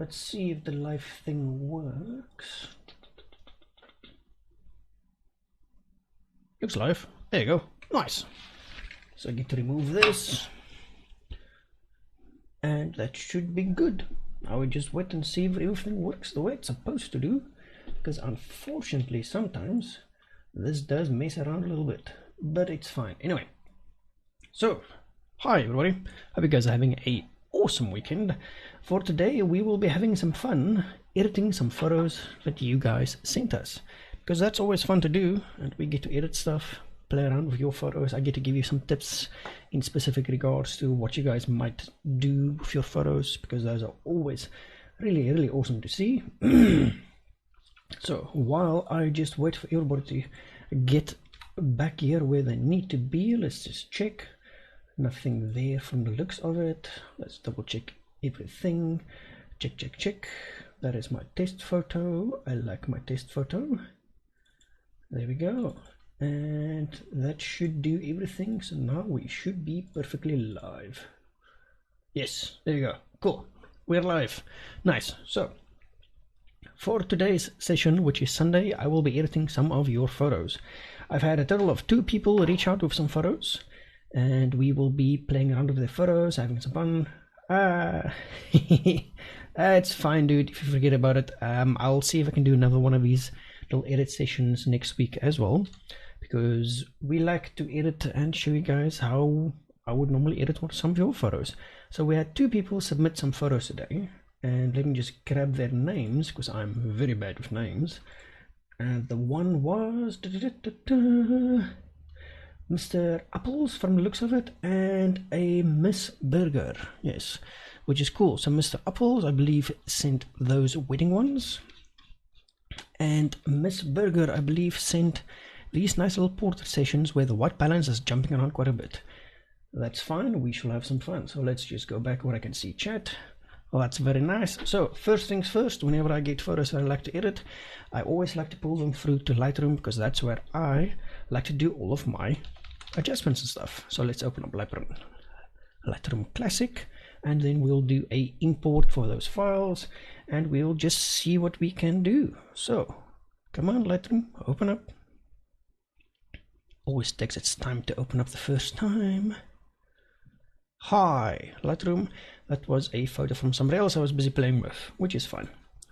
let's see if the live thing works. Looks live. There you go. Nice. So I get to remove this. And that should be good. I will just wait and see if everything works the way it's supposed to do. Because unfortunately, sometimes this does mess around a little bit. But it's fine. Anyway. So, hi everybody. Hope you guys are having an awesome weekend. For today, we will be having some fun editing some photos that you guys sent us. Because that's always fun to do. And we get to edit stuff, play around with your photos. I get to give you some tips in specific regards to what you guys might do with your photos, because those are always really awesome to see. So while I just wait for everybody to get back here where they need to be, let's just check. Nothing there from the looks of it. Let's double check everything. Check. That is my test photo. I like my test photo. There we go. And that should do everything. So now we should be perfectly live. Yes, there you go. Cool. We're live. Nice. So for today's session, which is Sunday, I will be editing some of your photos. I've had a total of 2 people reach out with some photos, and we will be playing around with their photos, having some fun. It's fine, dude. If you forget about it, I'll see if I can do another one of these little edit sessions next week as well, because we like to edit and show you guys how I would normally edit some of your photos. So we had 2 people submit some photos today, and let me just grab their names because I'm very bad with names. And the one was Mr. Apples from the looks of it, and a Miss Burger, yes, which is cool. So Mr. Apples, I believe, sent those wedding ones, and Miss Burger, I believe, sent these nice little portrait sessions where the white balance is jumping around quite a bit. That's fine, we shall have some fun. So let's just go back where I can see chat. Well, that's very nice. So first things first, whenever I get photos that I like to edit, I always like to pull them through to Lightroom, because that's where I like to do all of my adjustments and stuff. So let's open up Lightroom Classic, and then we'll do a import for those files, and we'll just see what we can do. So come on, Lightroom, open up. Always takes its time to open up the first time. Hi, Lightroom. That was a photo from somebody else I was busy playing with, which is fine.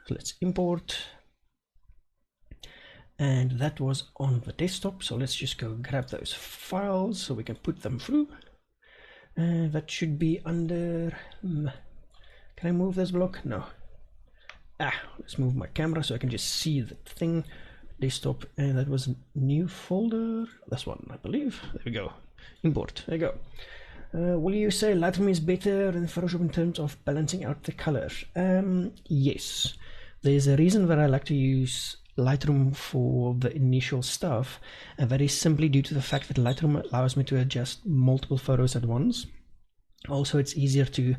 So let's import. And that was on the desktop, so let's just go grab those files so we can put them through. And that should be under... Can I move this block? No. Let's move my camera so I can just see the thing. Desktop, and that was a new folder. This one, I believe. There we go. Import. There you go. Will you say Lightroom is better than Photoshop in terms of balancing out the colors? Yes. There's a reason that I like to use Lightroom for the initial stuff, and that is simply due to the fact that Lightroom allows me to adjust multiple photos at once. Also, it's easier to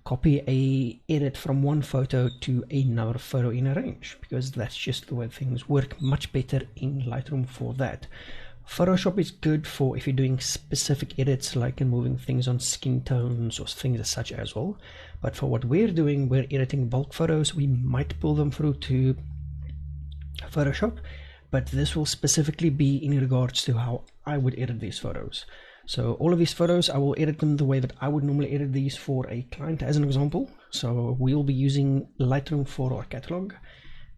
copy a edit from one photo to another photo in a range, because that's just the way things work much better in Lightroom for that. Photoshop is good for if you're doing specific edits, like in moving things on skin tones or things as such as well. But for what we're doing, we're editing bulk photos, we might pull them through to Photoshop, but this will specifically be in regards to how I would edit these photos. So all of these photos, I will edit them the way that I would normally edit these for a client, as an example. So we'll be using Lightroom for our catalog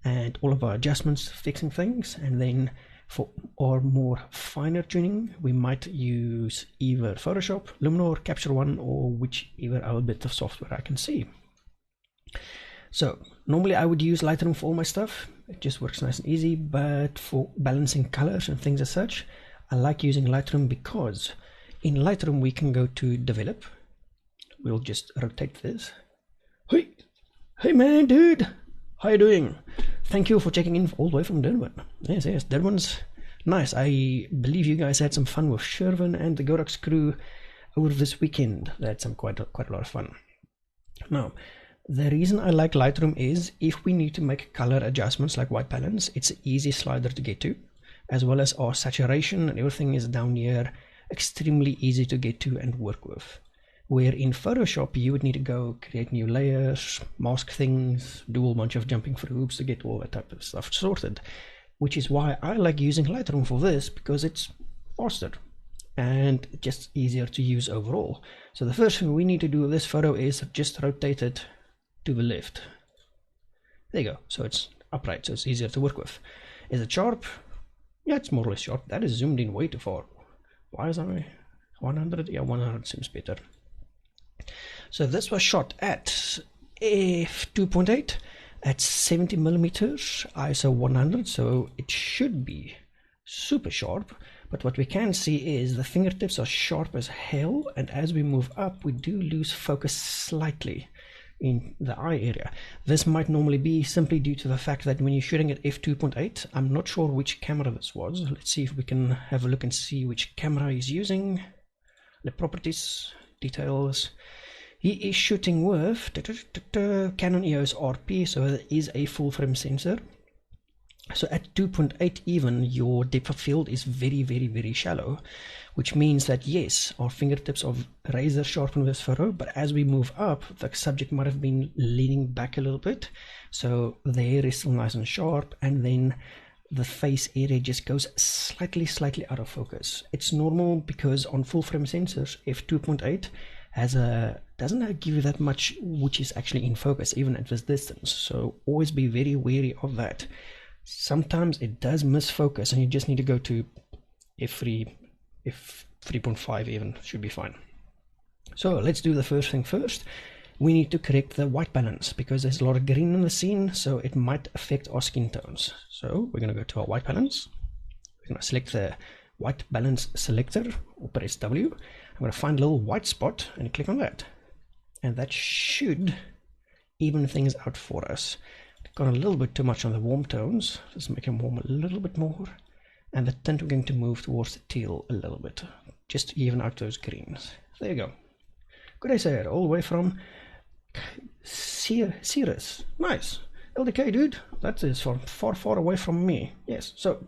and all of our adjustments, fixing things, and then for our more finer tuning, we might use either Photoshop, Luminar, Capture One, or whichever other bit of software I can see. So normally I would use Lightroom for all my stuff. It just works nice and easy, but for balancing colors and things as such, I like using Lightroom because in Lightroom we can go to develop. We'll just rotate this. Hey man, dude, how you doing? Thank you for checking in all the way from Durban. Yes, Durban's nice. I believe you guys had some fun with Sherwin and the Gorax crew over this weekend. They had some quite a lot of fun. Now, the reason I like Lightroom is if we need to make color adjustments like white balance, it's an easy slider to get to, as well as our saturation and everything is down here, extremely easy to get to and work with. Where in Photoshop you would need to go create new layers, mask things, do a whole bunch of jumping through hoops to get all that type of stuff sorted, which is why I like using Lightroom for this, because it's faster and just easier to use overall. So the first thing we need to do with this photo is just rotate it to the left. There you go, so it's upright, so it's easier to work with. Is it sharp? Yeah, it's more or less sharp. That is zoomed in way too far. Why is that 100? Yeah, 100 seems better. So this was shot at f2.8 at 70mm, ISO 100, so it should be super sharp. But what we can see is the fingertips are sharp as hell, and as we move up we do lose focus slightly in the eye area. This might normally be simply due to the fact that when you're shooting at f2.8, I'm not sure which camera this was. Let's see if we can have a look and see which camera he's using. The properties, details. He is shooting with Canon EOS RP, so it is a full frame sensor. So at 2.8 even, your depth of field is very, very, very shallow, which means that yes, our fingertips are razor sharp in this photo, but as we move up, the subject might have been leaning back a little bit, so the hair is still nice and sharp, and then the face area just goes slightly out of focus. It's normal because on full frame sensors, f2.8 doesn't give you that much which is actually in focus even at this distance, so always be very wary of that. Sometimes it does miss focus and you just need to go to f3.5 even, should be fine. So let's do the first thing first. We need to correct the white balance because there's a lot of green in the scene, so it might affect our skin tones. So we're going to go to our white balance. We're going to select the white balance selector, or press W. I'm going to find a little white spot and click on that. And that should even things out for us. Got a little bit too much on the warm tones. Let's make them warm a little bit more. And the tint we're going to move towards the teal a little bit, just to even out those greens. There you go. Good as hair, all the way from Cirrus. Nice. LDK, dude. That is far away from me. Yes, so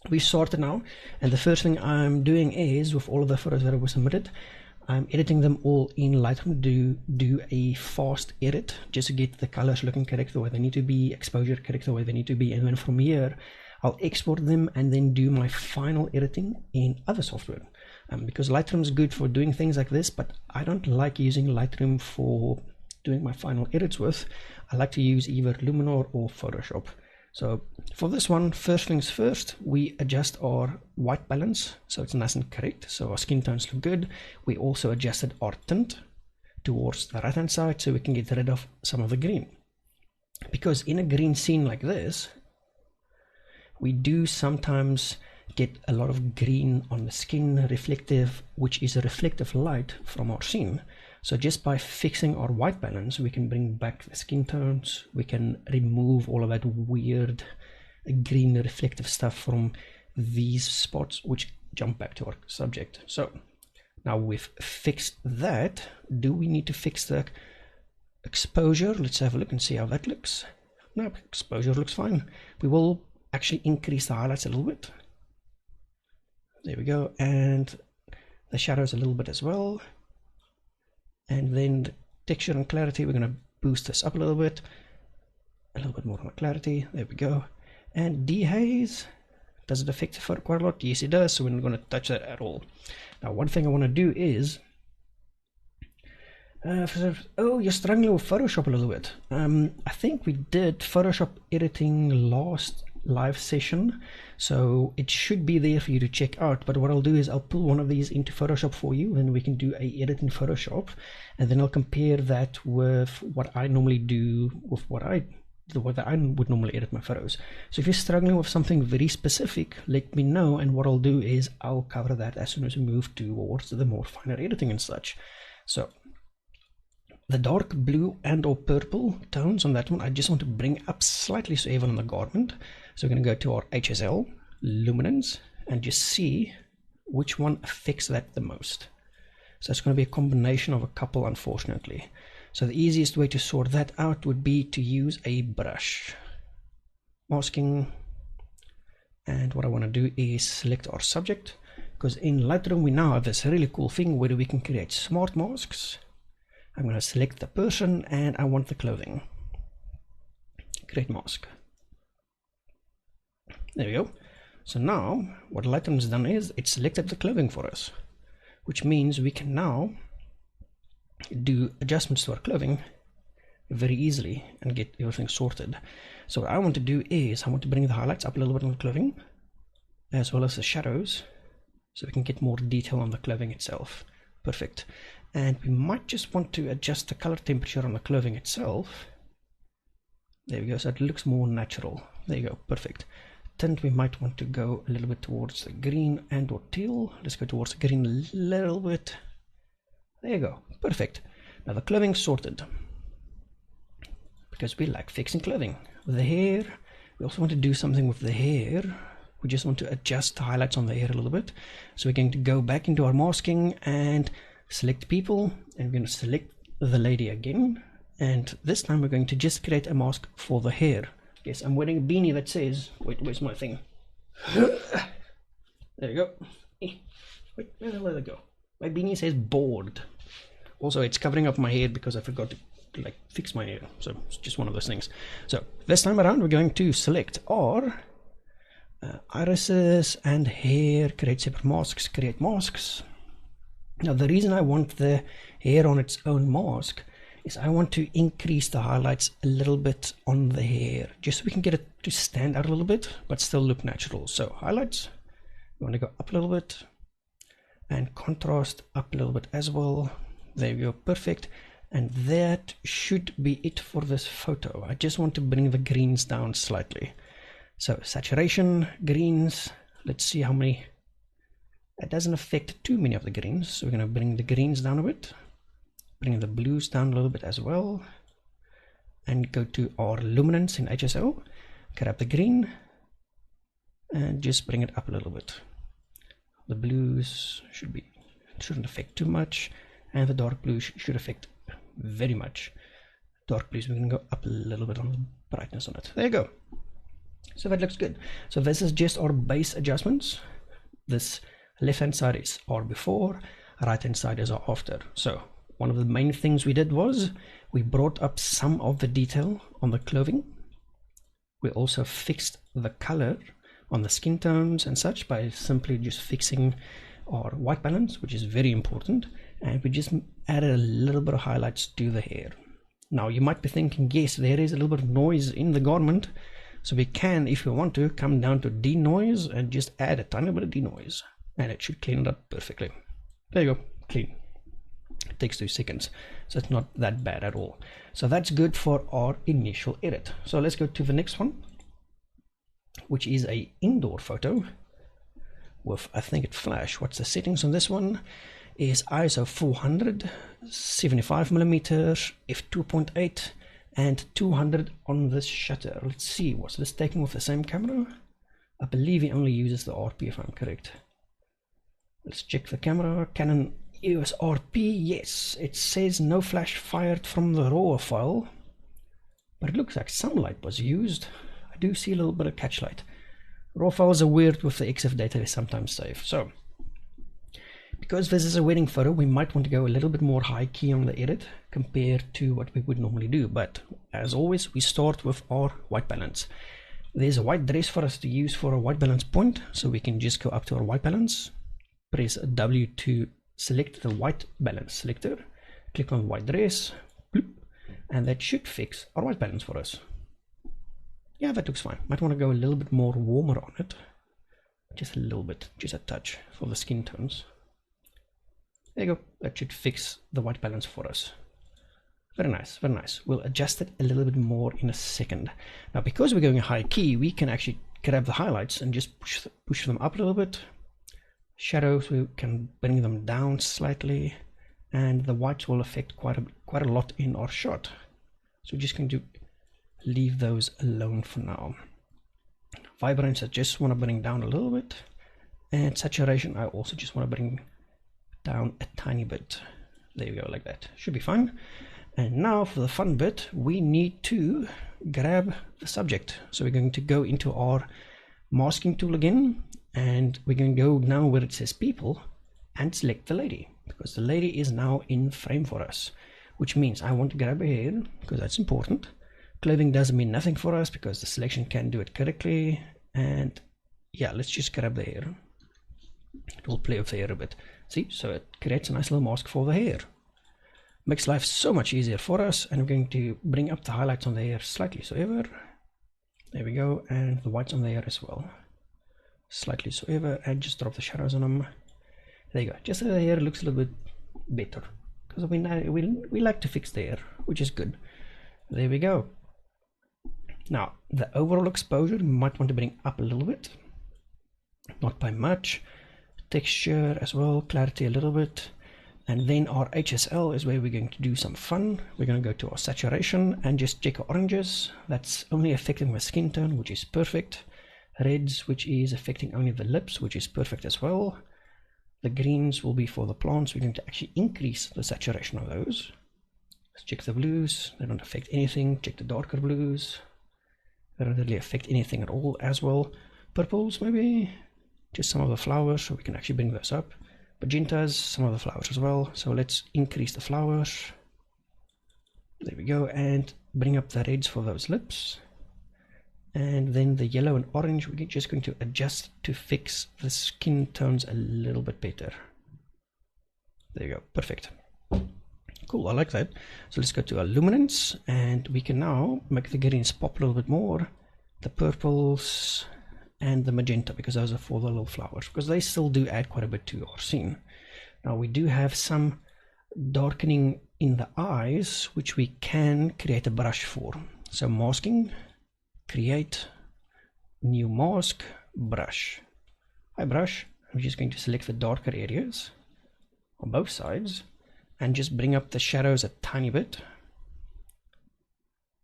we sorted now. And the first thing I'm doing is, with all of the photos that were submitted, I'm editing them all in Lightroom to do a fast edit just to get the colors looking correct the way they need to be, exposure correct the way they need to be, and then from here I'll export them and then do my final editing in other software. Because Lightroom is good for doing things like this, but I don't like using Lightroom for doing my final edits with. I like to use either Luminar or Photoshop. So for this one, first things first, we adjust our white balance so it's nice and correct, so our skin tones look good. We also adjusted our tint towards the right hand side so we can get rid of some of the green. Because in a green scene like this, we do sometimes get a lot of green on the skin, reflective, which is a reflective light from our scene. So just by fixing our white balance, we can bring back the skin tones, we can remove all of that weird green reflective stuff from these spots, which jump back to our subject. So now we've fixed that. Do we need to fix the exposure? Let's have a look and see how that looks. No, exposure looks fine. We will actually increase the highlights a little bit. There we go, and the shadows a little bit as well. And then the texture and clarity, we're going to boost this up a little bit more on the clarity. There we go. And dehaze, does it affect the photo quite a lot? Yes, it does, so we're not going to touch that at all. Now, one thing I want to do is, oh, you're struggling with Photoshop a little bit. I think we did Photoshop editing last live session, so it should be there for you to check out. But what I'll do is I'll pull one of these into Photoshop for you, and we can do a edit in Photoshop, and then I'll compare that with what I normally do with the way that I would normally edit my photos. So if you're struggling with something very specific, let me know, and what I'll do is I'll cover that as soon as we move towards the more finer editing and such. So the dark blue and or purple tones on that one, I just want to bring up slightly, so even on the garment. So we're going to go to our HSL, luminance, and just see which one affects that the most. So it's going to be a combination of a couple, unfortunately. So the easiest way to sort that out would be to use a brush. Masking. And what I want to do is select our subject, because in Lightroom we now have this really cool thing where we can create smart masks. I'm going to select the person and I want the clothing. Create mask. There we go. So now what Lightroom has done is it selected the clothing for us, which means we can now do adjustments to our clothing very easily and get everything sorted. So what I want to do is I want to bring the highlights up a little bit on the clothing, as well as the shadows, so we can get more detail on the clothing itself. Perfect. And we might just want to adjust the color temperature on the clothing itself. There we go, so it looks more natural. There you go, perfect. Tint, we might want to go a little bit towards the green and or teal. Let's go towards the green a little bit. There you go, perfect. Now the clothing's sorted, because we like fixing clothing. The hair, we also want to do something with the hair. We just want to adjust the highlights on the hair a little bit. So we're going to go back into our masking and select people, and we're going to select the lady again, and this time we're going to just create a mask for the hair. Yes, I'm wearing a beanie that says, wait, where's my thing? There you go. Wait, where the hell did it go? My beanie says bored. Also, it's covering up my hair because I forgot to like fix my hair, so it's just one of those things. So this time around we're going to select our irises and hair, create separate masks, create masks. Now the reason I want the hair on its own mask is I want to increase the highlights a little bit on the hair, just so we can get it to stand out a little bit but still look natural. So highlights, we want to go up a little bit, and contrast up a little bit as well. There we go, perfect. And that should be it for this photo. I just want to bring the greens down slightly. So saturation, greens, let's see how many. That doesn't affect too many of the greens, so we're going to bring the greens down a bit, bring the blues down a little bit as well, and go to our luminance in HSL, grab the green, and just bring it up a little bit. The blues shouldn't affect too much, and the dark blue should affect very much. Dark blues, we're going to go up a little bit on the brightness on it. There you go. So that looks good. So this is just our base adjustments. This left hand side is our before, right hand side is our after. So one of the main things we did was we brought up some of the detail on the clothing. We also fixed the color on the skin tones and such by simply just fixing our white balance, which is very important, and we just added a little bit of highlights to the hair. Now you might be thinking, yes, there is a little bit of noise in the garment, so we can, if we want to, come down to denoise and just add a tiny bit of denoise, and it should clean it up perfectly. There you go, clean. It takes 2 seconds, so it's not that bad at all. So that's good for our initial edit. So let's go to the next one, which is a indoor photo with, I think, it flash. What's the settings on this one? Is ISO 400, 75mm, f2.8, and 200 on this shutter. Let's see, was this taken with the same camera? I believe he only uses the RP if I'm correct. Let's check the camera. Canon EOS RP, yes, it says no flash fired from the RAW file, but it looks like some light was used. I do see a little bit of catch light. RAW files are weird with the EXIF data, they sometimes save. So because this is a wedding photo, we might want to go a little bit more high key on the edit compared to what we would normally do, but as always we start with our white balance. There's a white dress for us to use for a white balance point, so we can just go up to our white balance, press W to select the white balance selector, click on white dress, bloop, and that should fix our white balance for us. Yeah, that looks fine. Might want to go a little bit more warmer on it, just a little bit, just a touch for the skin tones. There you go, that should fix the white balance for us. Very nice, very nice. We'll adjust it a little bit more in a second. Now because we're going high key, we can actually grab the highlights and just push them up a little bit. Shadows, we can bring them down slightly, and the whites will affect quite a lot in our shot. So we're just going to leave those alone for now. Vibrance, I just want to bring down a little bit, and saturation I also just want to bring down a tiny bit. There we go, like that. Should be fine. And now for the fun bit, we need to grab the subject. So we're going to go into our masking tool again, and we're going to go now where it says people and select the lady, because the lady is now in frame for us, which means I want to grab her hair because that's important. Clothing doesn't mean nothing for us because the selection can do it correctly. And yeah, let's just grab the hair. It will play with the hair a bit. See, so it creates a nice little mask for the hair. Makes life so much easier for us. And we're going to bring up the highlights on the hair slightly so ever. There we go, and the whites on the hair as well. Slightly so ever, and just drop the shadows on them. There you go, just so the hair looks a little bit better. Because we like to fix the hair, which is good. There we go. Now, the overall exposure, you might want to bring up a little bit. Not by much. Texture as well, clarity a little bit. And then our HSL is where we're going to do some fun. We're going to go to our saturation and just check our oranges. That's only affecting the skin tone, which is perfect. Reds, which is affecting only the lips, which is perfect as well. The greens will be for the plants. We're going to actually increase the saturation of those. Let's check the blues. They don't affect anything. Check the darker blues. They don't really affect anything at all as well. Purples, maybe just some of the flowers, so we can actually bring those up. Magentas, some of the flowers as well. So let's increase the flowers. There we go, and bring up the reds for those lips. And then the yellow and orange, we're just going to adjust to fix the skin tones a little bit better. There you go, perfect. Cool, I like that. So let's go to our luminance, and we can now make the greens pop a little bit more. The purples and the magenta, because those are for the little flowers, because they still do add quite a bit to our scene. Now we do have some darkening in the eyes, which we can create a brush for. So masking, create, new mask, brush. Hi brush, I'm just going to select the darker areas on both sides and just bring up the shadows a tiny bit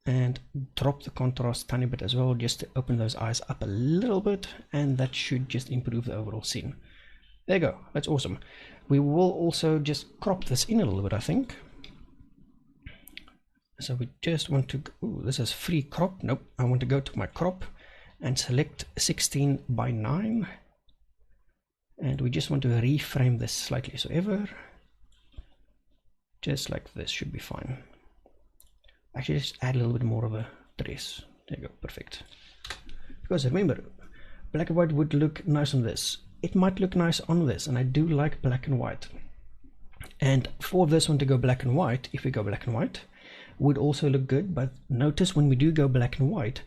and drop the contrast a tiny bit as well, just to open those eyes up a little bit, and that should just improve the overall scene. There you go, that's awesome. We will also just crop this in a little bit, I think. So we just want to, ooh, this is free crop. Nope, I want to go to my crop and select 16:9, and we just want to reframe this slightly so ever, just like this should be fine. Actually, just add a little bit more of a dress. There you go, perfect. Because remember, black and white would look nice on this. It might look nice on this, and I do like black and white. And for this one to go black and white, if we go black and white, would also look good. But notice when we do go black and white,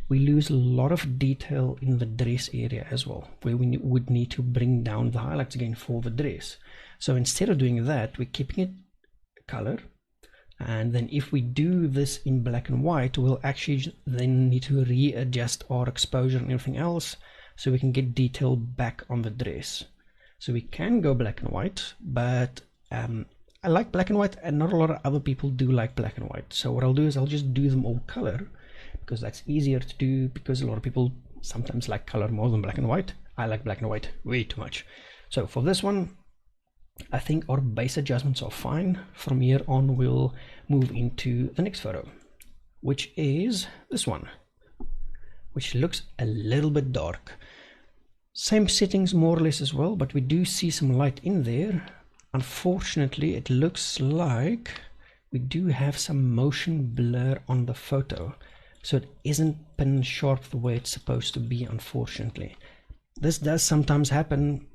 we lose a lot of detail in the dress area as well, where we would need to bring down the highlights again for the dress. So instead of doing that, we're keeping it color. And then if we do this in black and white, we'll actually then need to readjust our exposure and everything else so we can get detail back on the dress. So we can go black and white, but I like black and white, and not a lot of other people do like black and white. So what I'll do is I'll just do them all color, because that's easier to do, because a lot of people sometimes like color more than black and white. I like black and white way too much. So for this one, I think our base adjustments are fine. From here on, we'll move into the next photo, which is this one, which looks a little bit dark. Same settings more or less as well, but we do see some light in there. Unfortunately, it looks like we do have some motion blur on the photo, so it isn't pin sharp the way it's supposed to be, unfortunately. This does sometimes happen,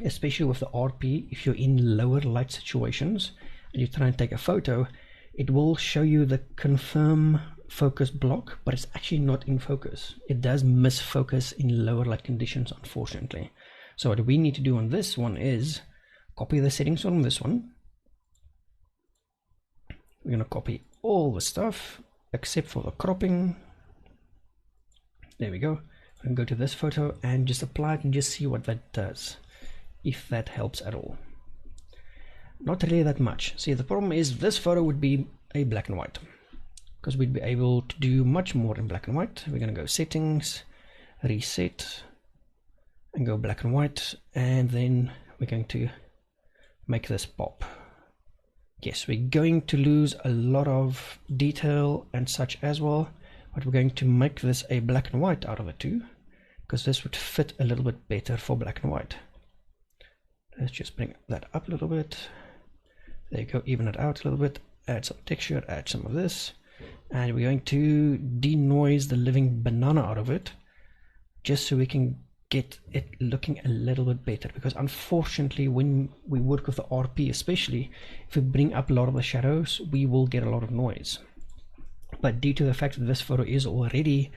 especially with the RP. If you're in lower light situations and you try and take a photo, it will show you the confirm focus block, but it's actually not in focus. It does miss focus in lower light conditions, unfortunately. So what we need to do on this one is copy the settings on this one. We're going to copy all the stuff except for the cropping. There we go. We can go to this photo and just apply it and just see what that does, if that helps at all. Not really that much. See, the problem is this photo would be a black and white, because we'd be able to do much more in black and white. We're going to go settings, reset, and go black and white, and then we're going to make this pop. Yes, we're going to lose a lot of detail and such as well, but we're going to make this a black and white out of the two, because this would fit a little bit better for black and white. Let's just bring that up a little bit. There you go, even it out a little bit, add some texture, add some of this, and we're going to denoise the living banana out of it, just so we can get it looking a little bit better, because unfortunately when we work with the RP, especially if we bring up a lot of the shadows, we will get a lot of noise. But due to the fact that this photo is already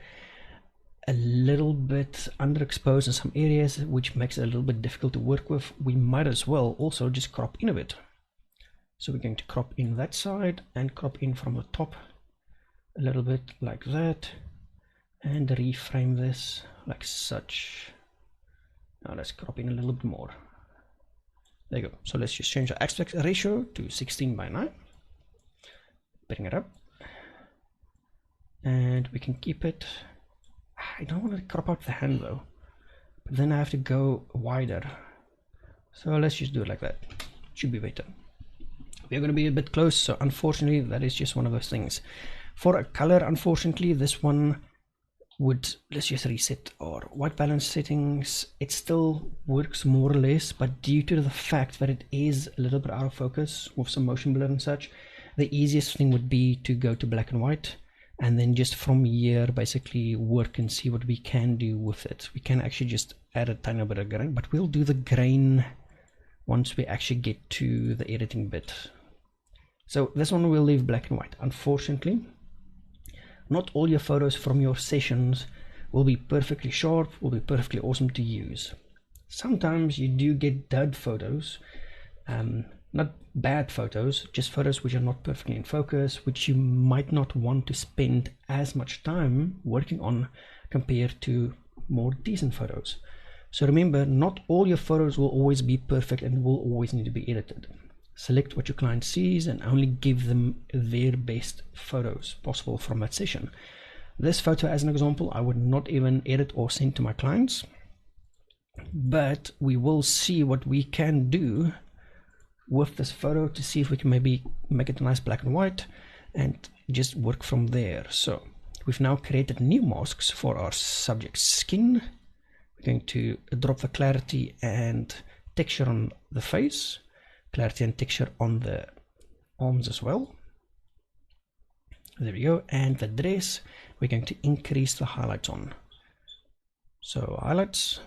a little bit underexposed in some areas, which makes it a little bit difficult to work with, we might as well also just crop in a bit. So we're going to crop in that side and crop in from the top a little bit like that, and reframe this like such. Now let's crop in a little bit more. There you go. So let's just change the aspect ratio to 16:9. Bring it up. And we can keep it. I don't want to crop out the hand though, but then I have to go wider. So let's just do it like that. Should be better. We're going to be a bit close, so unfortunately that is just one of those things. For a color, unfortunately, this one would, let's just reset our white balance settings. It still works more or less, but due to the fact that it is a little bit out of focus with some motion blur and such, the easiest thing would be to go to black and white, and then just from here basically work and see what we can do with it. We can actually just add a tiny bit of grain, but we'll do the grain once we actually get to the editing bit. So this one will leave black and white. Unfortunately, not all your photos from your sessions will be perfectly sharp, will be perfectly awesome to use. Sometimes you do get dud photos, not bad photos, just photos which are not perfectly in focus, which you might not want to spend as much time working on compared to more decent photos. So remember, not all your photos will always be perfect and will always need to be edited. Select what your client sees and only give them their best photos possible from that session. This photo, as an example, I would not even edit or send to my clients, but we will see what we can do with this photo to see if we can maybe make it a nice black and white and just work from there. So we've now created new masks for our subject's skin. We're going to drop the clarity and texture on the face, clarity and texture on the arms as well. There we go. And the dress, we're going to increase the highlights on. So highlights,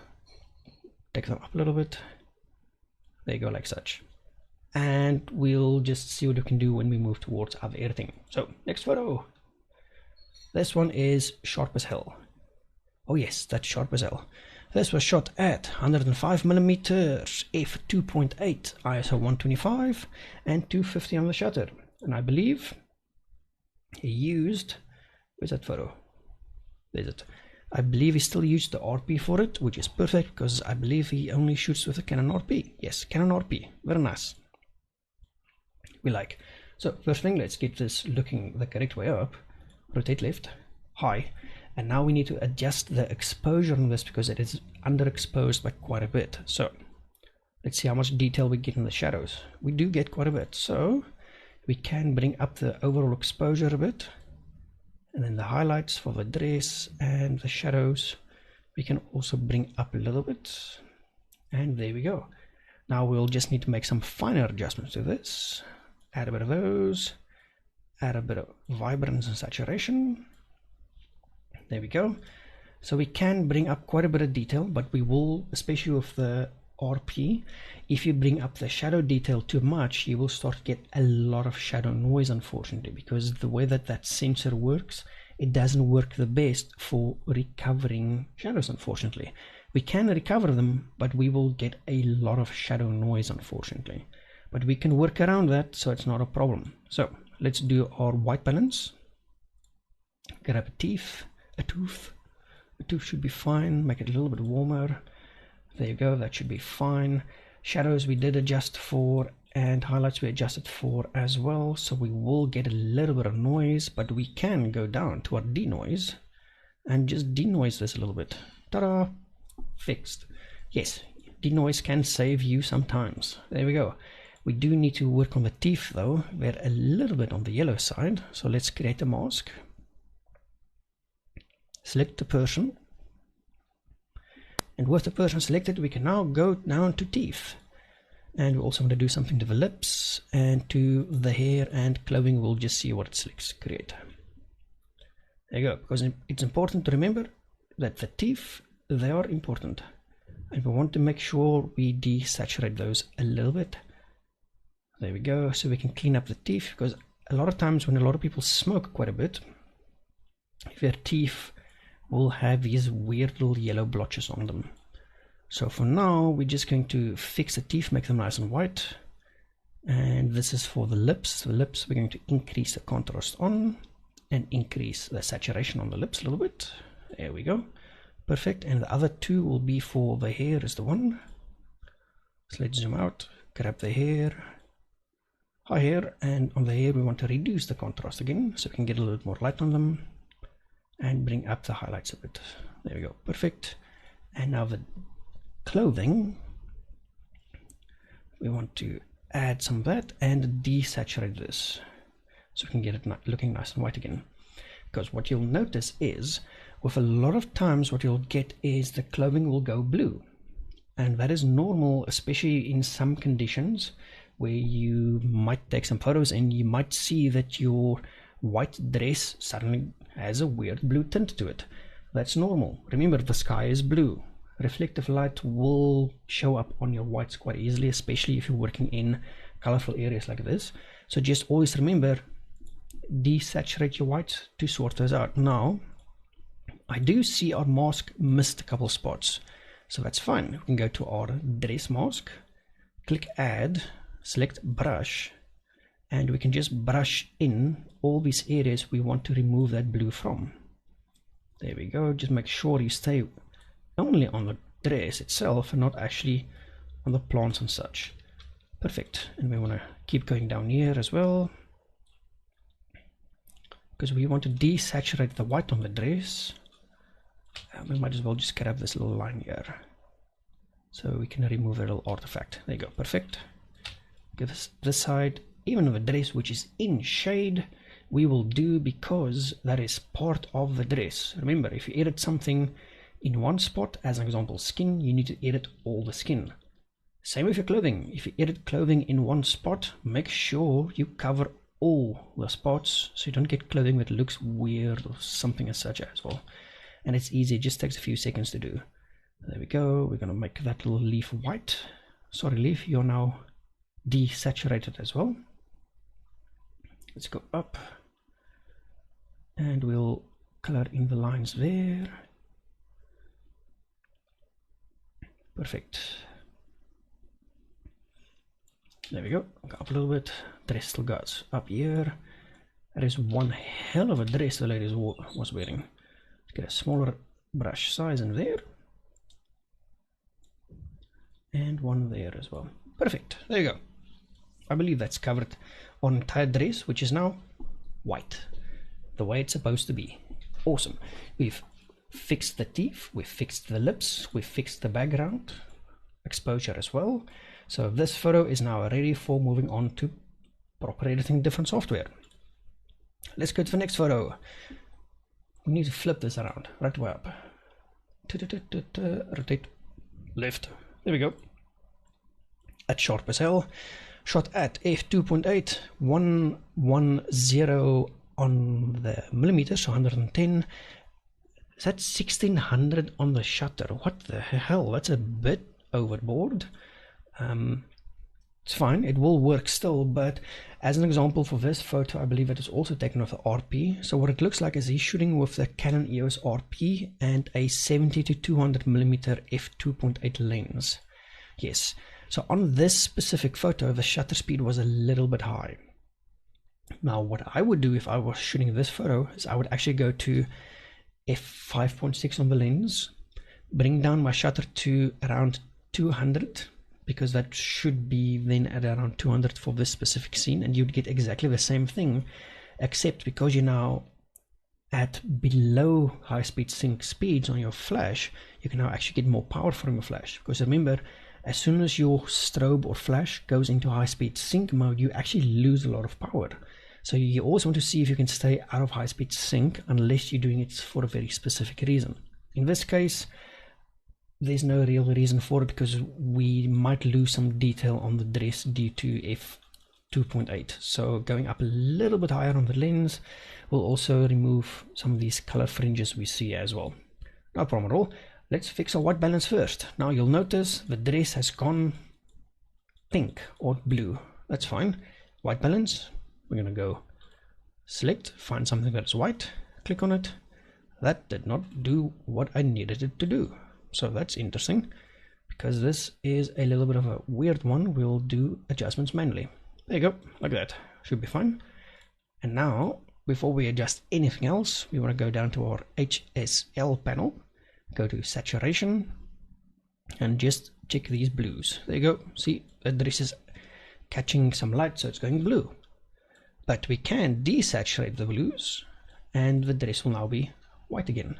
take them up a little bit. There you go, like such. And we'll just see what we can do when we move towards other editing. So next photo. This one is sharp as hell. Oh yes, that's sharp as hell. This was shot at 105mm f2.8 ISO 125 and 250 on the shutter, and I believe he used, where's that photo? There's it. I believe he still used the RP for it, which is perfect because I believe he only shoots with a Canon RP. Yes, Canon RP, very nice. We like. So first thing, let's get this looking the correct way up. Rotate left, high. And now we need to adjust the exposure on this because it is underexposed by quite a bit. So let's see how much detail we get in the shadows. We do get quite a bit. So we can bring up the overall exposure a bit. And then the highlights for the dress and the shadows, we can also bring up a little bit. And there we go. Now we'll just need to make some finer adjustments to this. Add a bit of those. Add a bit of vibrance and saturation. There we go. So we can bring up quite a bit of detail, but we will, especially with the RP, if you bring up the shadow detail too much, you will start to get a lot of shadow noise, unfortunately, because the way that that sensor works, it doesn't work the best for recovering shadows, unfortunately. We can recover them, but we will get a lot of shadow noise, unfortunately. But we can work around that, so it's not a problem. So let's do our white balance. Grab a tooth. A tooth should be fine. Make it a little bit warmer. There you go, that should be fine. Shadows we did adjust for, and highlights we adjusted for as well, so we will get a little bit of noise, but we can go down to our denoise and just denoise this a little bit. Ta-da! Fixed. Yes, denoise can save you sometimes. There we go. We do need to work on the teeth though. We're a little bit on the yellow side, so let's create a mask. Select the person, And with the person selected, we can now go down to teeth. And we also want to do something to the lips and to the hair and clothing. We'll just see what it selects. Create. There you go. Because it's important to remember that the teeth, they are important. And we want to make sure we desaturate those a little bit. There we go. So we can clean up the teeth, because a lot of times when a lot of people smoke quite a bit, their teeth will have these weird little yellow blotches on them. So for now, we're just going to fix the teeth, make them nice and white. And this is for the lips. The lips, we're going to increase the contrast on and increase the saturation on the lips a little bit. There we go. Perfect. And the other two will be for the hair is the one. So let's zoom out, grab the hair, high hair, and on the hair we want to reduce the contrast again so we can get a little bit more light on them and bring up the highlights a bit. There we go. Perfect. And now the clothing, we want to add some of that and desaturate this so we can get it looking nice and white again. Because what you'll notice is, with a lot of times what you'll get is the clothing will go blue, and that is normal, especially in some conditions where you might take some photos and you might see that your white dress suddenly has a weird blue tint to it. That's normal. Remember, the sky is blue. Reflective light will show up on your whites quite easily, especially if you're working in colorful areas like this. So just always remember, desaturate your whites to sort those out. Now, I do see our mask missed a couple spots, so that's fine. We can go to our dress mask, click add, select brush, and we can just brush in all these areas we want to remove that blue from. There we go. Just make sure you stay only on the dress itself and not actually on the plants and such. Perfect. And we want to keep going down here as well, because we want to desaturate the white on the dress. We might as well just grab this little line here so we can remove a little artifact. There you go. Perfect. Give us this side. Even on the dress which is in shade, we will do, because that is part of the dress. Remember, if you edit something in one spot, as an example skin, you need to edit all the skin. Same with your clothing. If you edit clothing in one spot, make sure you cover all the spots so you don't get clothing that looks weird or something as such as well. And it's easy, it just takes a few seconds to do. There we go. We're going to make that little leaf white. Sorry leaf, you're now desaturated as well. Let's go up and we'll color in the lines there. Perfect. There we go. Go up a little bit. Dress still goes up here. That is one hell of a dress the lady was wearing. Let's get a smaller brush size in there. And one there as well. Perfect. There you go. I believe that's covered our entire dress, which is now white, the way it's supposed to be. Awesome. We've fixed the teeth, we've fixed the lips, we've fixed the background exposure as well. So this photo is now ready for moving on to proper editing different software. Let's go to the next photo. We need to flip this around, right way up. Rotate left. There we go. At sharp as hell. Shot at f2.8, 110 on the millimeters, so 110. Is that 1600 on the shutter? What the hell? That's a bit overboard. It's fine, it will work still, but as an example for this photo, I believe it is also taken with the RP. So what it looks like is he's shooting with the Canon EOS RP and a 70 to 200 millimeter f2.8 lens. Yes. So on this specific photo, the shutter speed was a little bit high. Now, what I would do if I was shooting this photo is I would actually go to f5.6 on the lens, bring down my shutter to around 200, because that should be then at around 200 for this specific scene, and you'd get exactly the same thing, except because you're now at below high-speed sync speeds on your flash, you can now actually get more power from your flash. Because remember, as soon as your strobe or flash goes into high-speed sync mode, you actually lose a lot of power. So you always want to see if you can stay out of high-speed sync unless you're doing it for a very specific reason. In this case, there's no real reason for it, because we might lose some detail on the dress due to f2.8. So going up a little bit higher on the lens will also remove some of these color fringes we see as well. No problem at all. Let's fix our white balance first. Now you'll notice the dress has gone pink or blue. That's fine. White balance, we're going to go select, find something that is white, click on it. That did not do what I needed it to do. So that's interesting, because this is a little bit of a weird one. We'll do adjustments manually. There you go, like that. Should be fine. And now, before we adjust anything else, we want to go down to our HSL panel, go to saturation, and just check these blues. There you go. See, the dress is catching some light, so it's going blue. But we can desaturate the blues, and the dress will now be white again.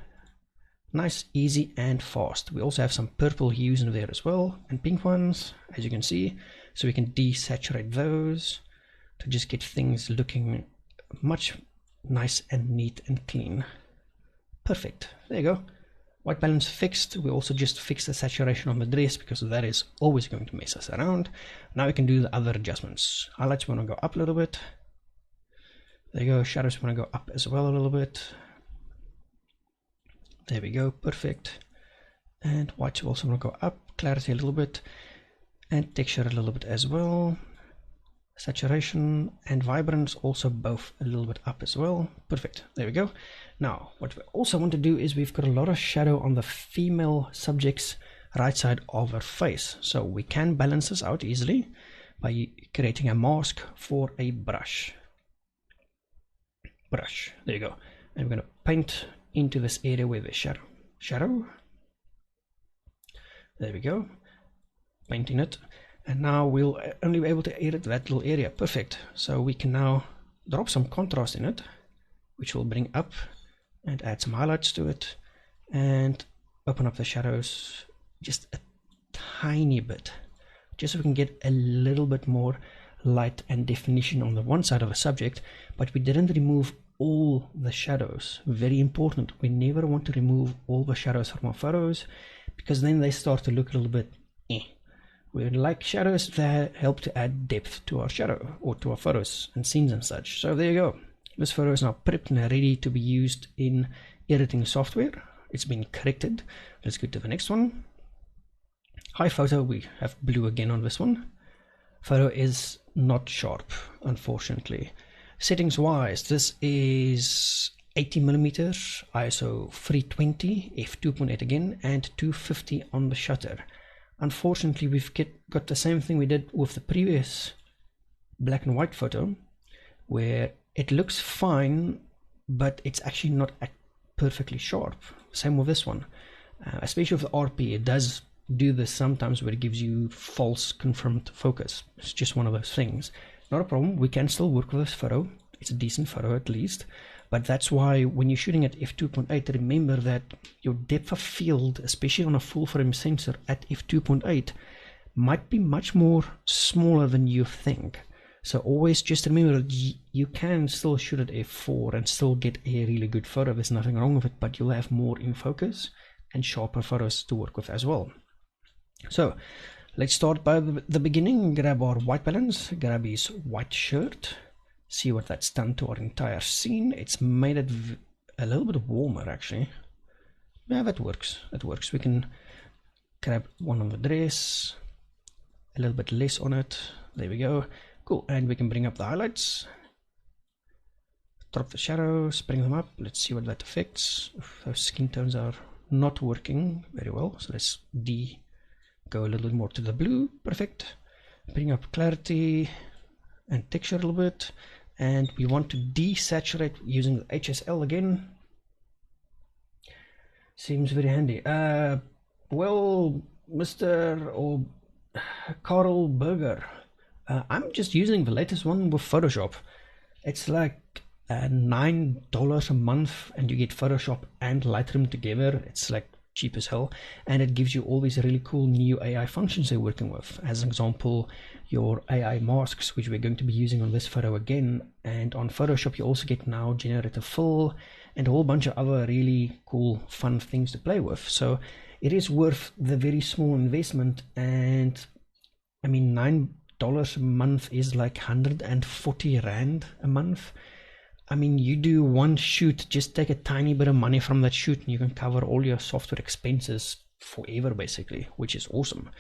Nice, easy, and fast. We also have some purple hues in there as well, and pink ones, as you can see. So we can desaturate those to just get things looking much nice and neat and clean. Perfect. There you go. White balance fixed. We also just fixed the saturation on the dress, because that is always going to mess us around. Now we can do the other adjustments. Highlights want to go up a little bit. There you go. Shadows want to go up as well a little bit. There we go, perfect. And whites also want to go up, clarity a little bit, and texture a little bit as well. Saturation and vibrance also both a little bit up as well. Perfect, there we go. Now, what we also want to do is we've got a lot of shadow on the female subject's right side of her face. So we can balance this out easily by creating a mask for a brush. There you go. And we're going to paint into this area with the shadow. There we go, painting it, and now we'll only be able to edit that little area. Perfect. So we can now drop some contrast in it, which will bring up and add some highlights to it, and open up the shadows just a tiny bit, just so we can get a little bit more light and definition on the one side of the subject. But we didn't remove all the shadows. Very important, we never want to remove all the shadows from our photos, because then they start to look a little bit we like shadows that help to add depth to our shadow or to our photos and scenes and such. So there you go. This photo is now prepped and ready to be used in editing software. It's been corrected. Let's go to the next one. Hi photo, we have blue again on this one. Photo is not sharp, unfortunately. Settings wise, this is 80mm, ISO 320, f2.8 again, and 250 on the shutter. Unfortunately, we've got the same thing we did with the previous black and white photo, where it looks fine, but it's actually not perfectly sharp. Same with this one, especially with the RP. It does do this sometimes, where it gives you false confirmed focus. It's just one of those things. Not a problem, we can still work with this photo. It's a decent photo at least, but that's why when you're shooting at f2.8, remember that your depth of field, especially on a full frame sensor at f2.8, might be much more smaller than you think. So always just remember that you can still shoot at f4 and still get a really good photo. There's nothing wrong with it, but you'll have more in focus and sharper photos to work with as well. So let's start by the beginning. Grab our white balance, grab his white shirt, see what that's done to our entire scene. It's made it a little bit warmer actually. Yeah, that works. We can grab one on the dress, a little bit less on it. There we go. Cool. And we can bring up the highlights, drop the shadows, bring them up. Let's see what that affects. Those skin tones are not working very well, so let's go a little bit more to the blue. Perfect. Bring up clarity and texture a little bit, and we want to desaturate using the HSL again. Seems very handy. Well, Mr. or Carl Berger, I'm just using the latest one with Photoshop. It's like $9 a month, and you get Photoshop and Lightroom together. It's like cheap as hell, and it gives you all these really cool new AI functions they're working with. As an example, your AI masks, which we're going to be using on this photo again, and on Photoshop you also get now generative fill and a whole bunch of other really cool fun things to play with. So it is worth the very small investment. And I mean, $9 a month is like 140 Rand a month. I mean, you do one shoot, just take a tiny bit of money from that shoot and you can cover all your software expenses forever basically, which is awesome.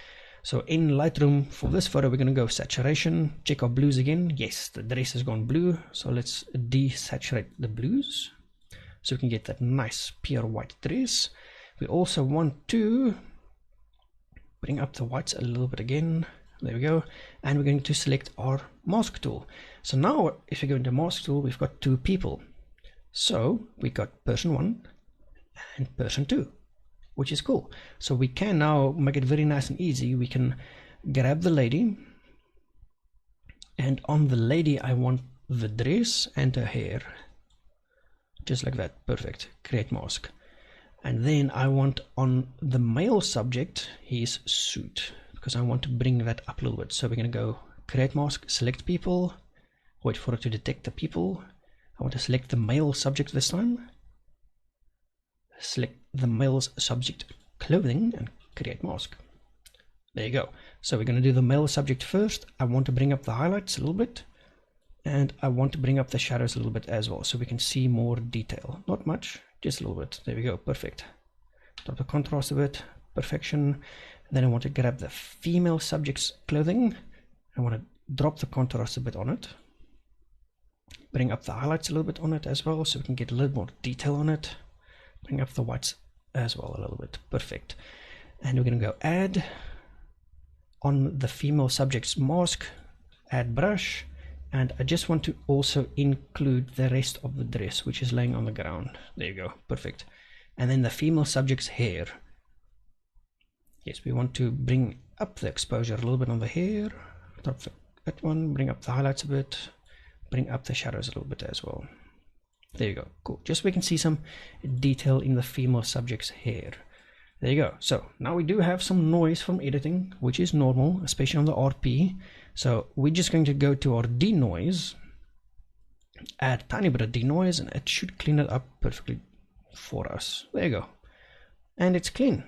So in Lightroom, for this photo, we're going to go saturation, check our blues again. Yes, the dress has gone blue. So let's desaturate the blues so we can get that nice pure white dress. We also want to bring up the whites a little bit again. There we go. And we're going to select our mask tool. So now if we go into mask tool, we've got two people. So we got person 1 and person 2, which is cool. So we can now make it very nice and easy. We can grab the lady, and on the lady I want the dress and her hair, just like that. Perfect. Create mask. And then I want on the male subject his suit, because I want to bring that up a little bit. So we're going to go create mask, select people, wait for it to detect the people. I want to select the male subject this time, select the male's subject clothing and create mask. There you go. So we're going to do the male subject first. I want to bring up the highlights a little bit, and I want to bring up the shadows a little bit as well, so we can see more detail. Not much, just a little bit. There we go. Perfect. Drop the contrast a bit. Perfection. Then I want to grab the female subject's clothing. I want to drop the contrast a bit on it. Bring up the highlights a little bit on it as well, so we can get a little more detail on it. Bring up the whites as well a little bit. Perfect. And we're going to go add on the female subject's mask, add brush, and I just want to also include the rest of the dress, which is laying on the ground. There you go. Perfect. And then the female subject's hair. Yes, we want to bring up the exposure a little bit on the hair. Drop that one, bring up the highlights a bit, bring up the shadows a little bit as well. There you go. Cool. Just so we can see some detail in the female subject's hair. There you go. So now we do have some noise from editing, which is normal, especially on the RP. So we're just going to go to our denoise, add a tiny bit of denoise, and it should clean it up perfectly for us. There you go. And it's clean.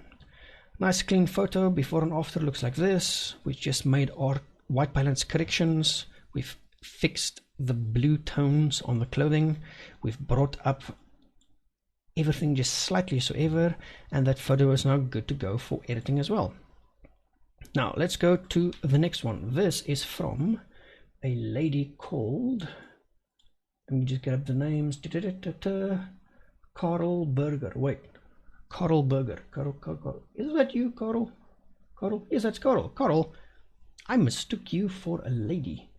Nice clean photo. Before and after looks like this. We just made our white balance corrections. We've fixed the blue tones on the clothing. We've brought up everything just slightly so ever, and that photo is now good to go for editing as well. Now let's go to the next one. This is from a lady called, let me just grab the names. Carl Berger. Wait, Carl Berger. Carl. Is that you, Carl? Carl? Yes, that's Carl. Carl, I mistook you for a lady.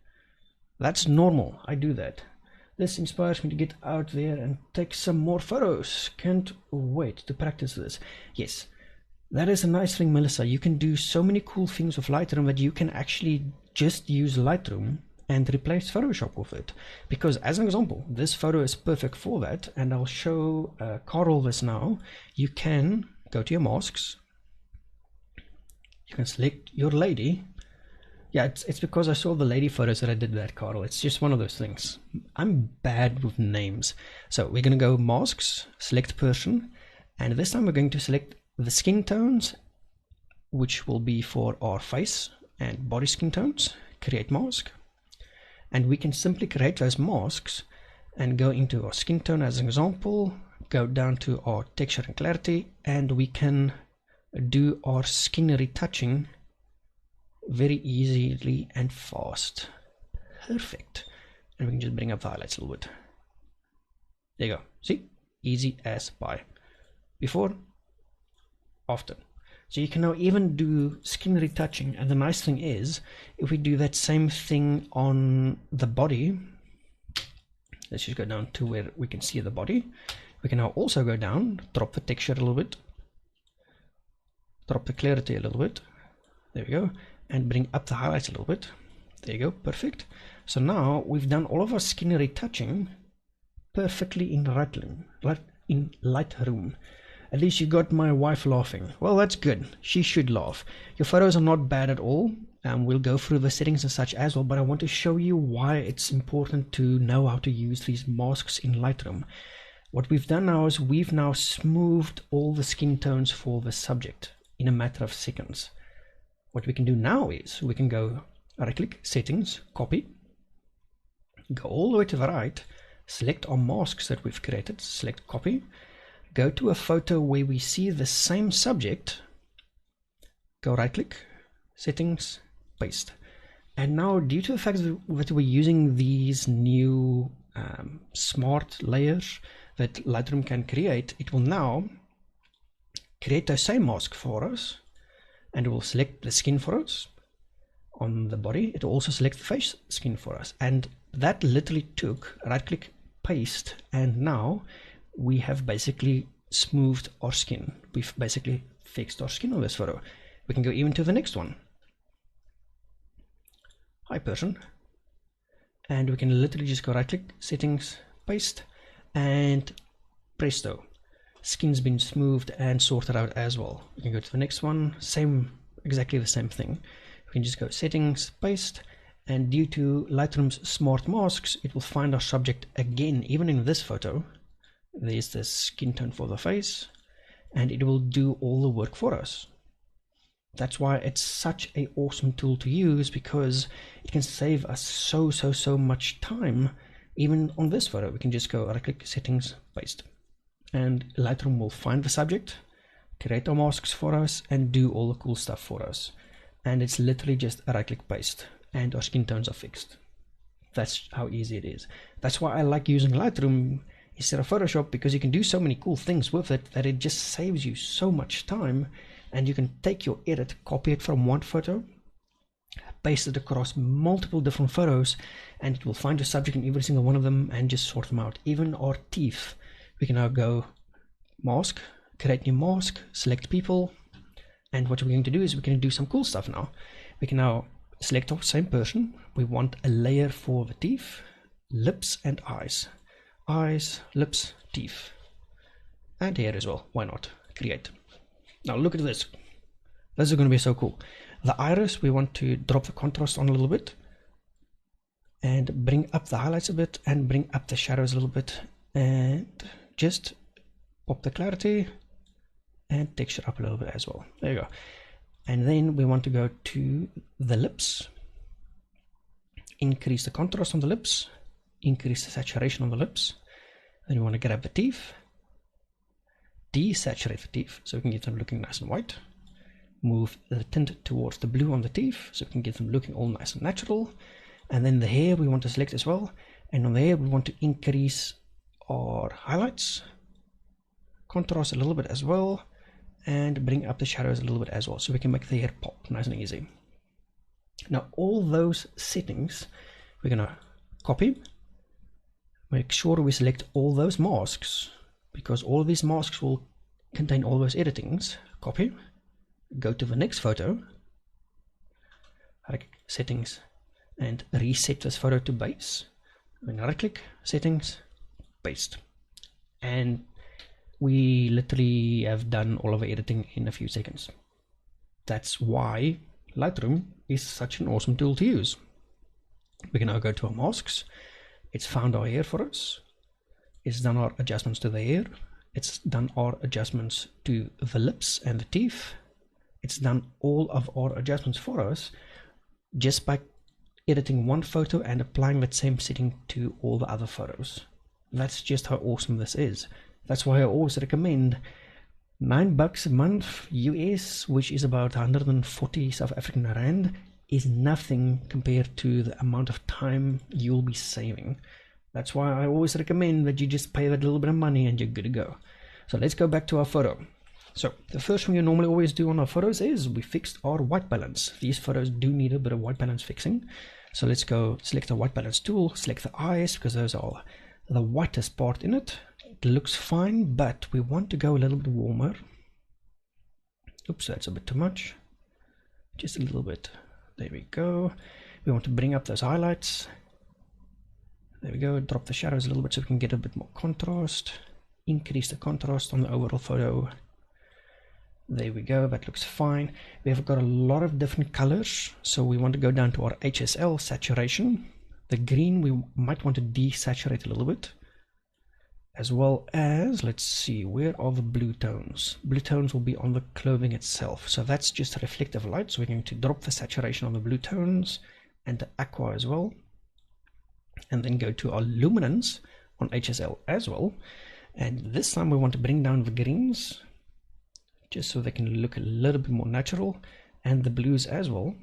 That's normal. I do that. This inspires me to get out there and take some more photos. Can't wait to practice this. Yes, that is a nice thing, Melissa. You can do so many cool things with Lightroom that you can actually just use Lightroom and replace Photoshop with it. Because as an example, this photo is perfect for that. And I'll show Carl this now. You can go to your masks. You can select your lady. Yeah, it's because I saw the lady photos that I did that, Carl. It's just one of those things. I'm bad with names. So we're going to go masks, select person, and this time we're going to select the skin tones, which will be for our face and body skin tones. Create mask. And we can simply create those masks and go into our skin tone as an example, go down to our texture and clarity, and we can do our skin retouching very easily and fast. Perfect. And we can just bring up the highlights a little bit. There you go. See? Easy as pie. Before, after. So you can now even do skin retouching. And the nice thing is, if we do that same thing on the body, let's just go down to where we can see the body. We can now also go down, drop the texture a little bit, drop the clarity a little bit. There we go. And bring up the highlights a little bit. There you go. Perfect. So now we've done all of our skin retouching perfectly in Lightroom. At least you got my wife laughing. Well, that's good. She should laugh. Your photos are not bad at all. We'll go through the settings and such as well, but I want to show you why it's important to know how to use these masks in Lightroom. What we've done now is we've now smoothed all the skin tones for the subject in a matter of seconds. What we can do now is we can go right click, settings, copy, go all the way to the right, select our masks that we've created, select copy, go to a photo where we see the same subject, go right click, settings, paste. And now, due to the fact that we're using these new smart layers that Lightroom can create, it will now create the same mask for us, and it will select the skin for us on the body. It will also select the face skin for us, and that literally took right click, paste, and now we have basically smoothed our skin. We've basically fixed our skin on this photo. We can go even to the next one. Hi person, and we can literally just go right click, settings, paste, and presto, skin's been smoothed and sorted out as well. We can go to the next one, exactly the same thing. We can just go settings, paste, and due to Lightroom's smart masks, it will find our subject again. Even in this photo, there's the skin tone for the face, and it will do all the work for us. That's why it's such an awesome tool to use, because it can save us so much time. Even on this photo, we can just go right click, settings, paste, and Lightroom will find the subject, create our masks for us, and do all the cool stuff for us. And it's literally just a right click, paste, and our skin tones are fixed. That's how easy it is. That's why I like using Lightroom instead of Photoshop, because you can do so many cool things with it that it just saves you so much time. And you can take your edit, copy it from one photo, paste it across multiple different photos, and it will find your subject in every single one of them and just sort them out. Even our teeth, we can now go mask, create new mask, select people, and what we're going to do is we're going to do some cool stuff now. We can now select our same person. We want a layer for the teeth, lips, and eyes. Eyes, lips, teeth, and hair as well. Why not? Create. Now look at this. This is going to be so cool. The iris, we want to drop the contrast on a little bit and bring up the highlights a bit and bring up the shadows a little bit, and just pop the clarity and texture up a little bit as well. There you go. And then we want to go to the lips, increase the contrast on the lips, increase the saturation on the lips. Then we want to grab the teeth, desaturate the teeth so we can get them looking nice and white, move the tint towards the blue on the teeth so we can get them looking all nice and natural. And then the hair we want to select as well, and on the hair we want to increase our highlights, contrast a little bit as well, and bring up the shadows a little bit as well so we can make the hair pop nice and easy. Now all those settings we're gonna copy, make sure we select all those masks, because all of these masks will contain all those editings. Copy, go to the next photo, settings, and reset this photo to base. Then right click, settings, paste, and we literally have done all of the editing in a few seconds. That's why Lightroom is such an awesome tool to use. We can now go to our masks. It's found our hair for us. It's done our adjustments to the hair. It's done our adjustments to the lips and the teeth. It's done all of our adjustments for us just by editing one photo and applying that same setting to all the other photos. That's just how awesome this is. That's why I always recommend $9 a month US, which is about 140 South African Rand, is nothing compared to the amount of time you'll be saving. That's why I always recommend that you just pay that little bit of money and you're good to go. So let's go back to our photo. So the first thing you normally always do on our photos is we fixed our white balance. These photos do need a bit of white balance fixing. So let's go select the white balance tool, select the eyes, because those are the whitest part in it. It looks fine, but we want to go a little bit warmer. Oops, that's a bit too much. Just a little bit. There we go. We want to bring up those highlights. There we go. Drop the shadows a little bit so we can get a bit more contrast. Increase the contrast on the overall photo. There we go. That looks fine. We have got a lot of different colors, so we want to go down to our HSL saturation. The green we might want to desaturate a little bit. as well as, let's see, where are the blue tones? Blue tones will be on the clothing itself, so that's just a reflective light, so we're going to drop the saturation on the blue tones and the aqua as well, and then go to our luminance on HSL as well, and this time we want to bring down the greens just so they can look a little bit more natural, and the blues as well,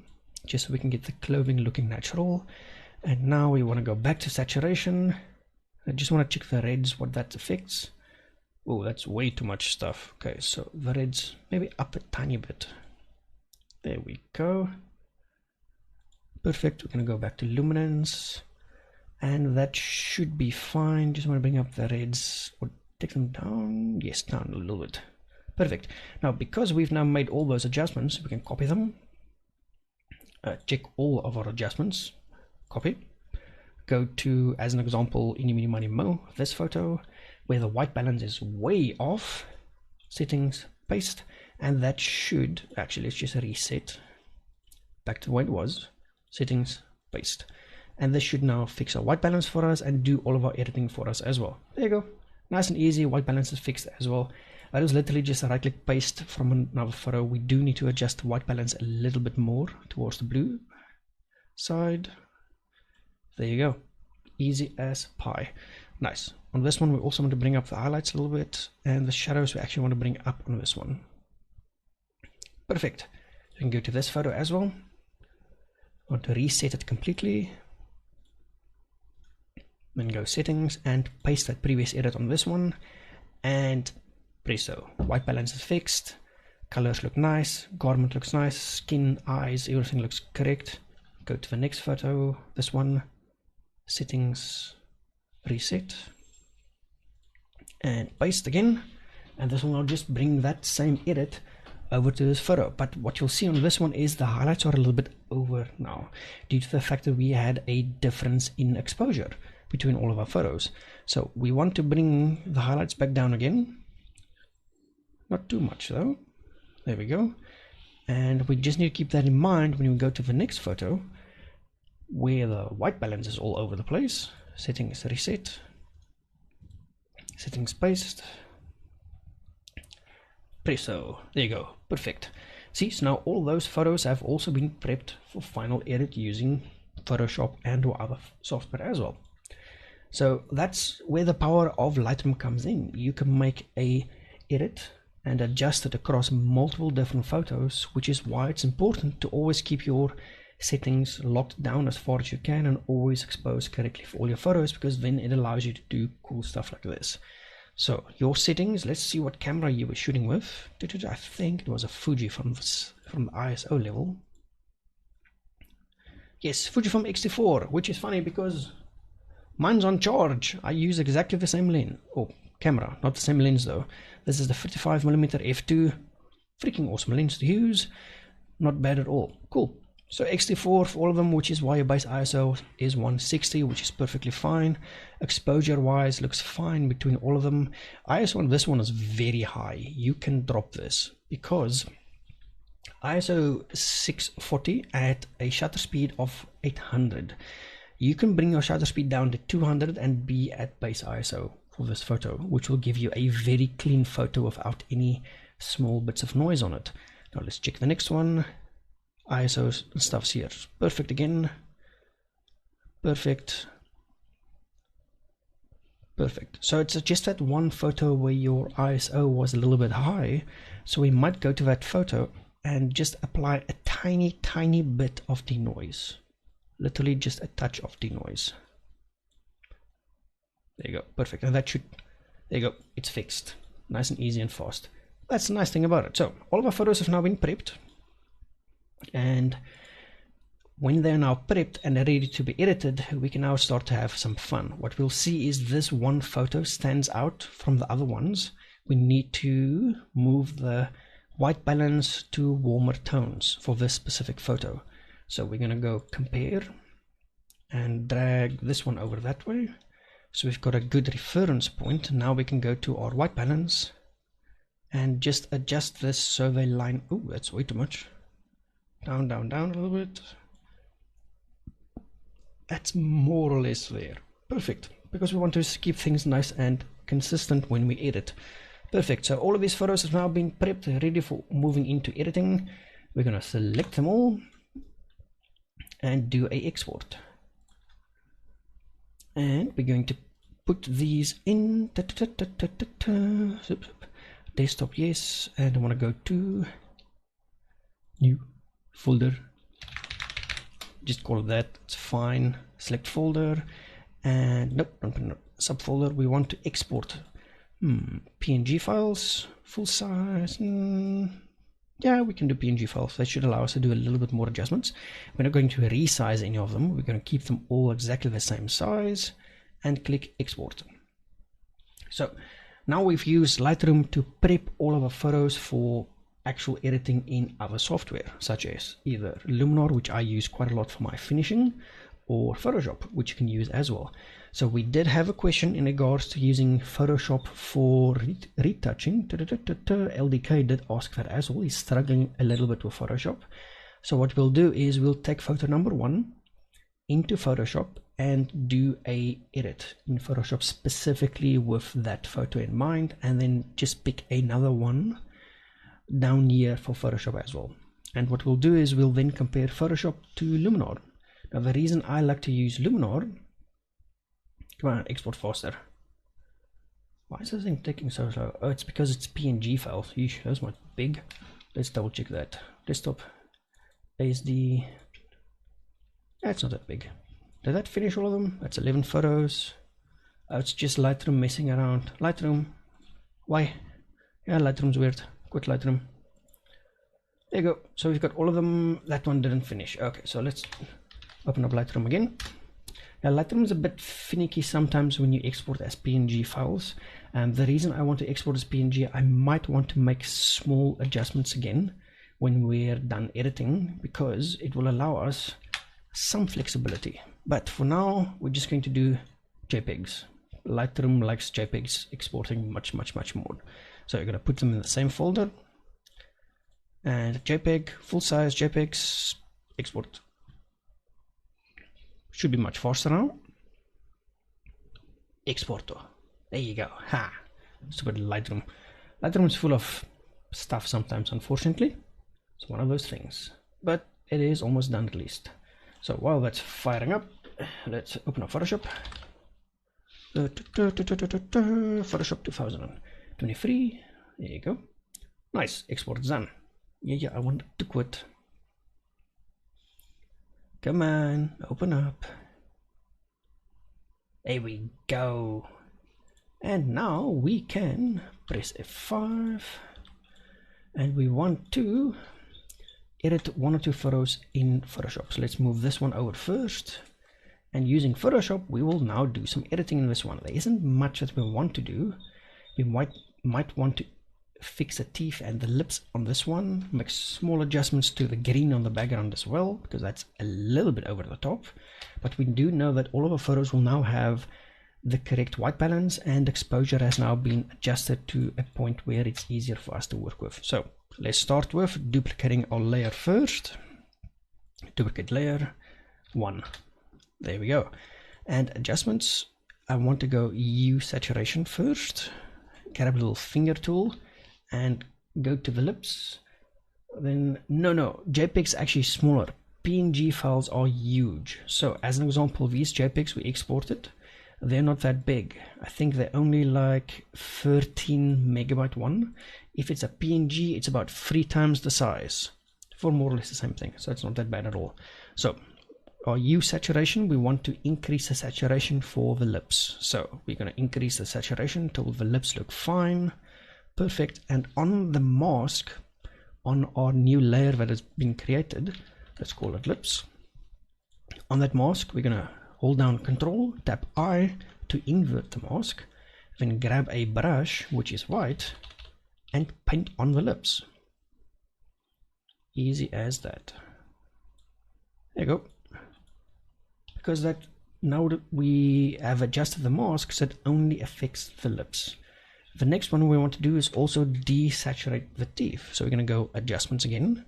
just so we can get the clothing looking natural. And now we want to go back to saturation. I just want to check the reds, what that affects. Oh, that's way too much stuff. Okay, so the reds maybe up a tiny bit. There we go. Perfect. We're going to go back to luminance, and that should be fine. Just want to bring up the reds, or take them down. Yes, down a little bit. Perfect. Now, because we've now made all those adjustments, we can copy them. Check all of our adjustments. Copy. Go to, as an example, Eeny, Meeny, Miny, Mo, this photo, where the white balance is way off. Settings, paste, and that should, actually, let's just reset back to where it was. Settings, paste. And this should now fix our white balance for us and do all of our editing for us as well. There you go. Nice and easy. White balance is fixed as well. That is literally just a right click paste from another photo. We do need to adjust the white balance a little bit more towards the blue side. There you go. Easy as pie. Nice. On this one, we also want to bring up the highlights a little bit, and the shadows we actually want to bring up on this one. Perfect. You can go to this photo as well. I want to reset it completely. Then go settings and paste that previous edit on this one, and presto. White balance is fixed. Colors look nice. Garment looks nice. Skin, eyes, everything looks correct. Go to the next photo. This one. Settings, reset, and paste again, and this will now just bring that same edit over to this photo. But what you'll see on this one is the highlights are a little bit over now due to the fact that we had a difference in exposure between all of our photos. So we want to bring the highlights back down again, not too much though. There we go. And we just need to keep that in mind when we go to the next photo, where the white balance is all over the place. Settings, reset, settings, paste, presto. There you go. Perfect. See, so now all those photos have also been prepped for final edit using Photoshop and or other software as well. So that's where the power of Lightroom comes in. You can make a edit and adjust it across multiple different photos, which is why it's important to always keep your settings locked down as far as you can and always expose correctly for all your photos, because then it allows you to do cool stuff like this. So your settings, let's see what camera you were shooting with. I think it was a Fuji from the ISO level. Yes, Fujifilm X-T4, which is funny because mine's on charge. I use exactly the same lens, or camera, not the same lens though. This is the 55mm f2, freaking awesome lens to use. Not bad at all. Cool. So X-T4 for all of them, which is why your base ISO is 160, which is perfectly fine. Exposure wise looks fine between all of them. ISO on this one is very high. You can drop this because ISO 640 at a shutter speed of 800. You can bring your shutter speed down to 200 and be at base ISO for this photo, which will give you a very clean photo without any small bits of noise on it. Now let's check the next one. ISOs and stuff's here. Perfect again. Perfect. Perfect. So it's just that one photo where your ISO was a little bit high. So we might go to that photo and just apply a tiny bit of denoise. Literally just a touch of denoise. There you go. Perfect. And that should, there you go. It's fixed. Nice and easy and fast. That's the nice thing about it. So all of our photos have now been prepped. And when they're now prepped and ready to be edited, we can now start to have some fun. What we'll see is this one photo stands out from the other ones. We need to move the white balance to warmer tones for this specific photo. So we're going to go compare and drag this one over that way. So we've got a good reference point. Now we can go to our white balance and just adjust this so they line. Oh, that's way too much. Down, down, down a little bit. That's more or less there. Perfect. Because we want to keep things nice and consistent when we edit. Perfect. So all of these photos have now been prepped, ready for moving into editing. We're going to select them all and do a export. And we're going to put these in desktop, yes, and I want to go to new folder, just call it that, it's fine. Select folder, and nope, subfolder. We want to export PNG files, full size. Yeah, we can do PNG files. That should allow us to do a little bit more adjustments. We're not going to resize any of them. We're going to keep them all exactly the same size and click export. So now we've used Lightroom to prep all of our photos for actual editing in other software, such as either Luminar, which I use quite a lot for my finishing, or Photoshop, which you can use as well. So we did have a question in regards to using Photoshop for retouching. LDK did ask that as well. He's struggling a little bit with Photoshop. So what we'll do is we'll take photo number 1 into Photoshop and do a edit in Photoshop specifically with that photo in mind, and then just pick another one down here for Photoshop as well. And what we'll do is we'll then compare Photoshop to Luminar. Now the reason I like to use Luminar, come on, export faster. Why is this thing taking so slow? Oh, it's because it's PNG files. Yeesh, those might be big. Let's double check that. Desktop, ASD. That's not that big. Did that finish all of them? That's 11 photos. Oh, it's just Lightroom messing around. Lightroom, why? Yeah, Lightroom's weird. Quit Lightroom. There you go. So we've got all of them. That one didn't finish. Okay, so let's open up Lightroom again. Now Lightroom is a bit finicky sometimes when you export as PNG files, and the reason I want to export as PNG, I might want to make small adjustments again when we're done editing, because it will allow us some flexibility. But for now, we're just going to do JPEGs. Lightroom likes JPEGs exporting much more. So you're going to put them in the same folder, and JPEG, full size JPEGs, export. Should be much faster now. Exporto. There you go. Ha! Stupid Lightroom. Lightroom is full of stuff sometimes, unfortunately. It's one of those things. But it is almost done at least. So while that's firing up, let's open up Photoshop. Photoshop 2023. There you go. Nice. Export done. Yeah, I want to quit. Come on, open up. There we go. And now we can press F5, and we want to edit 1 or 2 photos in Photoshop. So let's move this one over first, and using Photoshop we will now do some editing in this one. There isn't much that we want to do. We might want to fix the teeth and the lips on this one, make small adjustments to the green on the background as well, because that's a little bit over the top. But we do know that all of our photos will now have the correct white balance, and exposure has now been adjusted to a point where it's easier for us to work with. So let's start with duplicating our layer first. Duplicate layer 1. There we go. And adjustments, I want to go hue saturation first. Grab a little finger tool and go to the lips. Then no, JPEG's actually smaller. PNG files are huge. So as an example, these JPEGs we exported, they're not that big. I think they're only like 13 megabyte one. If it's a PNG, it's about 3 times the size for more or less the same thing. So it's not that bad at all. So our hue saturation, we want to increase the saturation for the lips. So we're going to increase the saturation till the lips look fine. Perfect. And on the mask, on our new layer that has been created, let's call it lips. On that mask, we're going to hold down Control, tap I to invert the mask, then grab a brush, which is white, and paint on the lips. Easy as that. There you go. Because that, now that we have adjusted the mask, so it only affects the lips. The next one we want to do is also desaturate the teeth. So we're going to go adjustments again,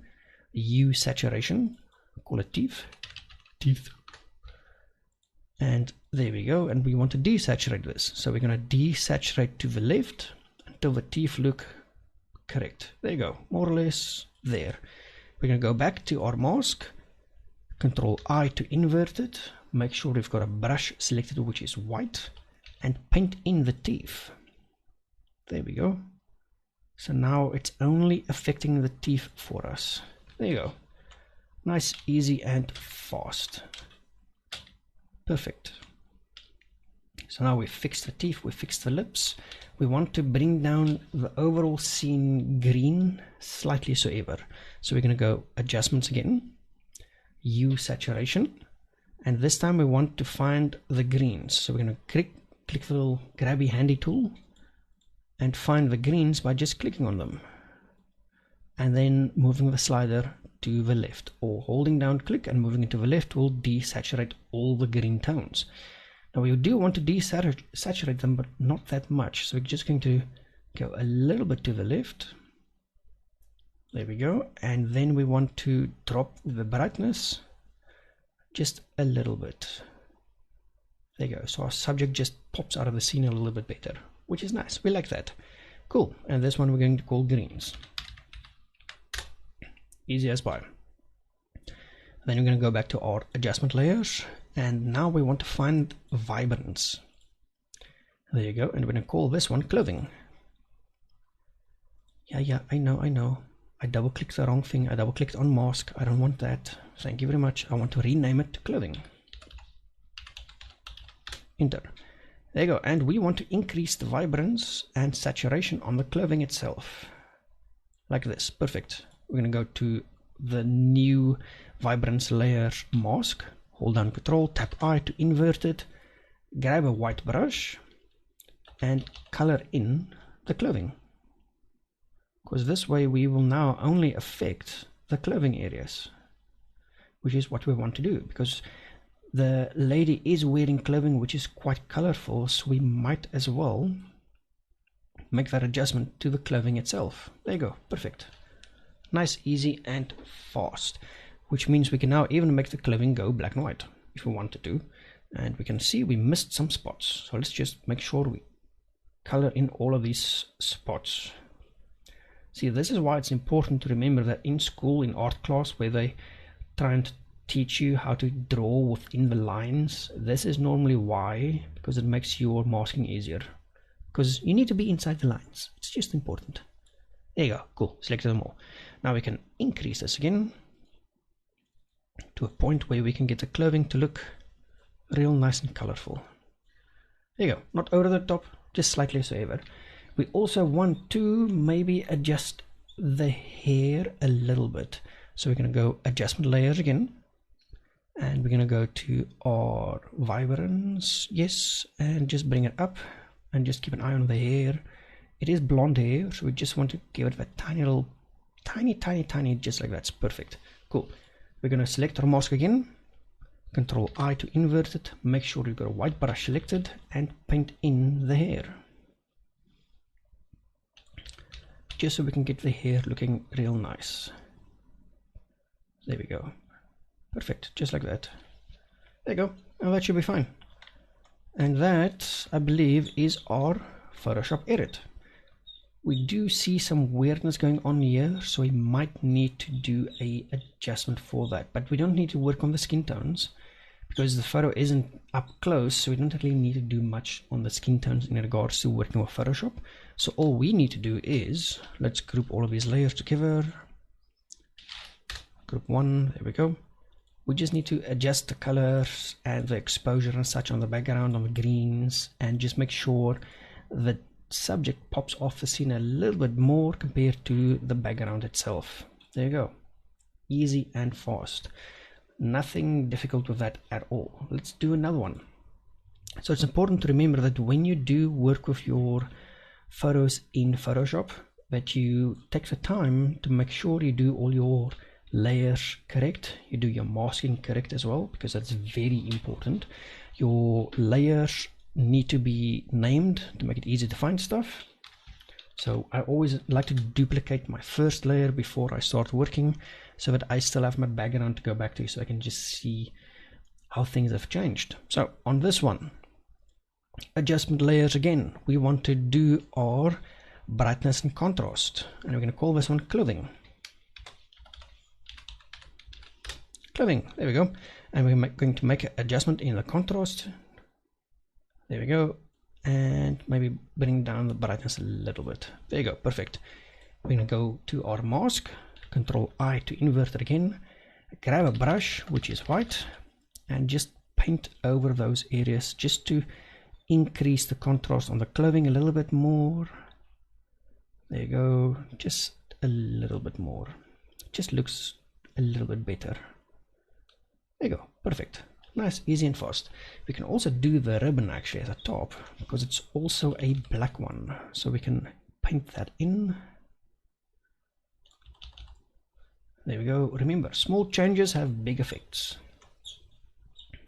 hue saturation, call it teeth. And there we go. And we want to desaturate this. So we're going to desaturate to the left until the teeth look correct. There you go. More or less there. We're going to go back to our mask. Control I to invert it. Make sure we've got a brush selected which is white. And paint in the teeth. There we go. So now it's only affecting the teeth for us. There you go. Nice, easy and fast. Perfect. So now we've fixed the teeth, we've fixed the lips. We want to bring down the overall scene green slightly so ever. So we're going to go adjustments again, hue saturation, and this time we want to find the greens. So we're going to click the little grabby handy tool and find the greens by just clicking on them. And then moving the slider to the left, or holding down click and moving it to the left will desaturate all the green tones. Now we do want to desaturate them, but not that much. So we're just going to go a little bit to the left. There we go. And then we want to drop the brightness just a little bit. There you go. So our subject just pops out of the scene a little bit better, which is nice. We like that. Cool. And this one we're going to call greens. Easy as pie. Then we're going to go back to our adjustment layers, and now we want to find vibrance. There you go. And we're going to call this one clothing. Yeah, I know. I double clicked the wrong thing. I double clicked on mask. I don't want that. Thank you very much. I want to rename it to clothing. Enter. There you go. And we want to increase the vibrance and saturation on the clothing itself. Like this. Perfect. We're going to go to the new vibrance layer mask, hold down Control, tap I to invert it, grab a white brush and color in the clothing, because this way we will now only affect the clothing areas, which is what we want to do, because the lady is wearing clothing which is quite colorful, so we might as well make that adjustment to the clothing itself. There you go. Perfect. Nice, easy and fast, which means we can now even make the clothing go black and white if we wanted to. And we can see we missed some spots, so let's just make sure we color in all of these spots. See, this is why it's important to remember that in school, in art class, where they try and teach you how to draw within the lines, this is normally why, because it makes your masking easier, because you need to be inside the lines. It's just important. There you go. Cool. Selected them all. Now we can increase this again to a point where we can get the clothing to look real nice and colorful. There you go. Not over the top, just slightly so ever. We also want to maybe adjust the hair a little bit. So we're going to go adjustment layers again. And we're going to go to our vibrance. Yes. And just bring it up and just keep an eye on the hair. It is blonde hair, so we just want to give it a tiny little, tiny, just like that's perfect. Cool. We're going to select our mask again, Control I to invert it, make sure you've got a white brush selected, and paint in the hair. Just so we can get the hair looking real nice. There we go. Perfect, just like that. There you go, and that should be fine. And that, I believe, is our Photoshop edit. We do see some weirdness going on here, so we might need to do a adjustment for that, but we don't need to work on the skin tones because the photo isn't up close, so we don't really need to do much on the skin tones in regards to working with Photoshop. So all we need to do is, let's group all of these layers together, group one, there we go. We just need to adjust the colors and the exposure and such on the background, on the greens, and just make sure that subject pops off the scene a little bit more compared to the background itself. There you go. Easy and fast. Nothing difficult with that at all. Let's do another one. So it's important to remember that when you do work with your photos in Photoshop, that you take the time to make sure you do all your layers correct, you do your masking correct as well, because that's very important. Your layers need to be named to make it easy to find stuff. So I always like to duplicate my first layer before I start working, so that I still have my background to go back to, so I can just see how things have changed. So on this one, adjustment layers again, we want to do our brightness and contrast, and we're going to call this one clothing. Clothing, there we go. And we're going to make an adjustment in the contrast. There we go. And maybe bring down the brightness a little bit. There you go, perfect. We're going to go to our mask, Control I to invert it again. Grab a brush, which is white, and just paint over those areas just to increase the contrast on the clothing a little bit more. There you go, just a little bit more. Just looks a little bit better. There you go, perfect. Nice, easy and fast. We can also do the ribbon actually at the top because it's also a black one. So we can paint that in. There we go. Remember, small changes have big effects.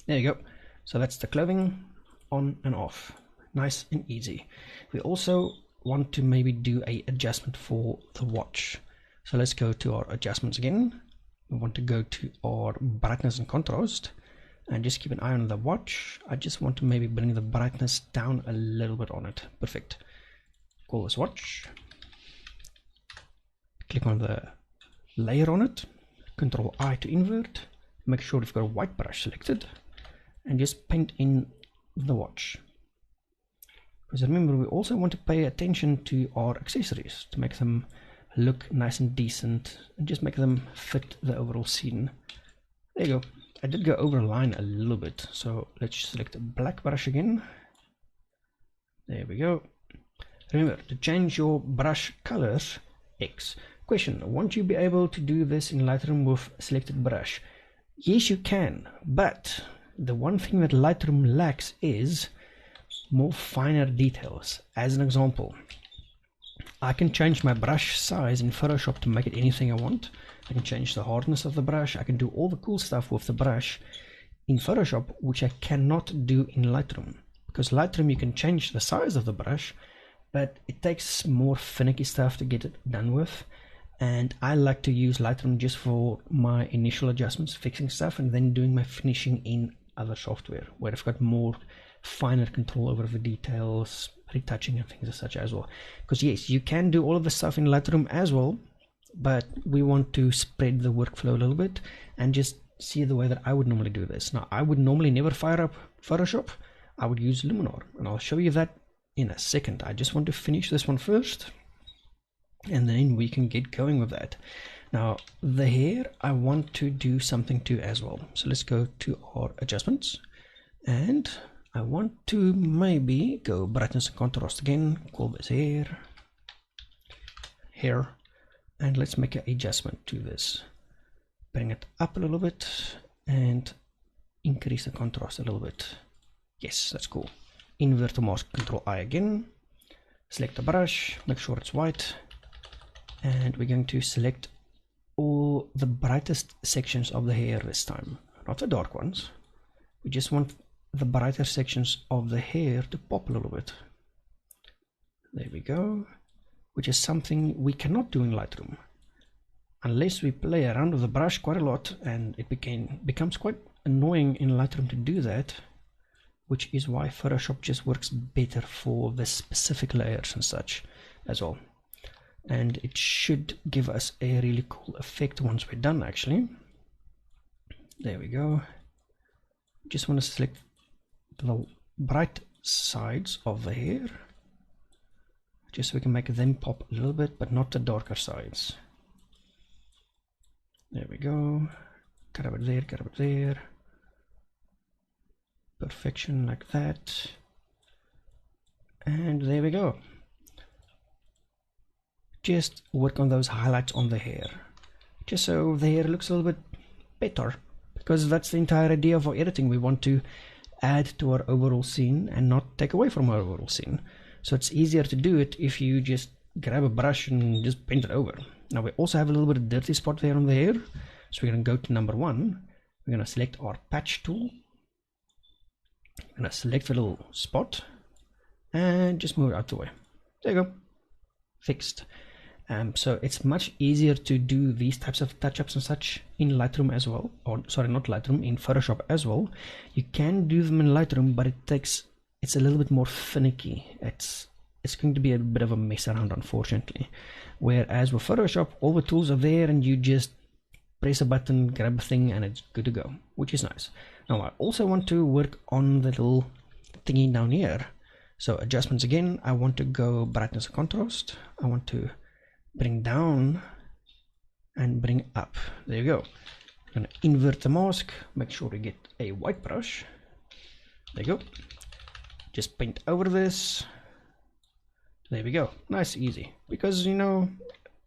There you go. So that's the clothing on and off. Nice and easy. We also want to maybe do a adjustment for the watch. So let's go to our adjustments again. We want to go to our brightness and contrast and just keep an eye on the watch. I just want to maybe bring the brightness down a little bit on it. Perfect. Call this watch. Click on the layer on it. Control I to invert. Make sure you've got a white brush selected and just paint in the watch. Because remember, we also want to pay attention to our accessories to make them look nice and decent and just make them fit the overall scene. There you go. I did go over a line a little bit, so let's select a black brush again. There we go. Remember to change your brush colors. X. Question: won't you be able to do this in Lightroom with selected brush? Yes, you can, but the one thing that Lightroom lacks is more finer details. As an example, I can change my brush size in Photoshop to make it anything I want. I can change the hardness of the brush. I can do all the cool stuff with the brush in Photoshop, which I cannot do in Lightroom. Because Lightroom, you can change the size of the brush, but it takes more finicky stuff to get it done with. And I like to use Lightroom just for my initial adjustments, fixing stuff, and then doing my finishing in other software, where I've got more finer control over the details, retouching and things as such as well. Because yes, you can do all of the stuff in Lightroom as well, but we want to spread the workflow a little bit and just see the way that I would normally do this. Now, I would normally never fire up Photoshop. I would use Luminar, and I'll show you that in a second. I just want to finish this one first, and then we can get going with that. Now, the hair, I want to do something to as well. So let's go to our adjustments, and I want to maybe go brightness and contrast again, call this hair, and let's make an adjustment to this. Bring it up a little bit and increase the contrast a little bit. Yes, that's cool. Invert the mask, Control I again. Select the brush, make sure it's white. And we're going to select all the brightest sections of the hair this time. Not the dark ones. We just want the brighter sections of the hair to pop a little bit. There we go. Which is something we cannot do in Lightroom. Unless we play around with the brush quite a lot, and it becomes quite annoying in Lightroom to do that, which is why Photoshop just works better for the specific layers and such as well. And it should give us a really cool effect once we're done, actually. There we go. Just want to select the bright sides of the hair, just so we can make them pop a little bit, but not the darker sides. There we go. Cut it there, cut it there. Perfection, like that. And there we go. Just work on those highlights on the hair, just so the hair looks a little bit better, because that's the entire idea of our editing. We want to add to our overall scene and not take away from our overall scene. So it's easier to do it if you just grab a brush and just paint it over. Now we also have a little bit of dirty spot there on the hair, so we're going to go to number 1. We're going to select our patch tool. I'm going to select the little spot and just move it out the way. There you go. Fixed. So it's much easier to do these types of touch-ups and such in Lightroom as well, or sorry, not Lightroom, in Photoshop as well. You can do them in Lightroom, but it's a little bit more finicky. It's going to be a bit of a mess around, unfortunately. Whereas with Photoshop, all the tools are there and you just press a button, grab a thing, and it's good to go, which is nice. Now I also want to work on the little thingy down here. So adjustments again, I want to go brightness and contrast. I want to bring down and bring up. There you go. I'm going to invert the mask, make sure we get a white brush. There you go. Just paint over this. There we go. Nice, easy. Because, you know,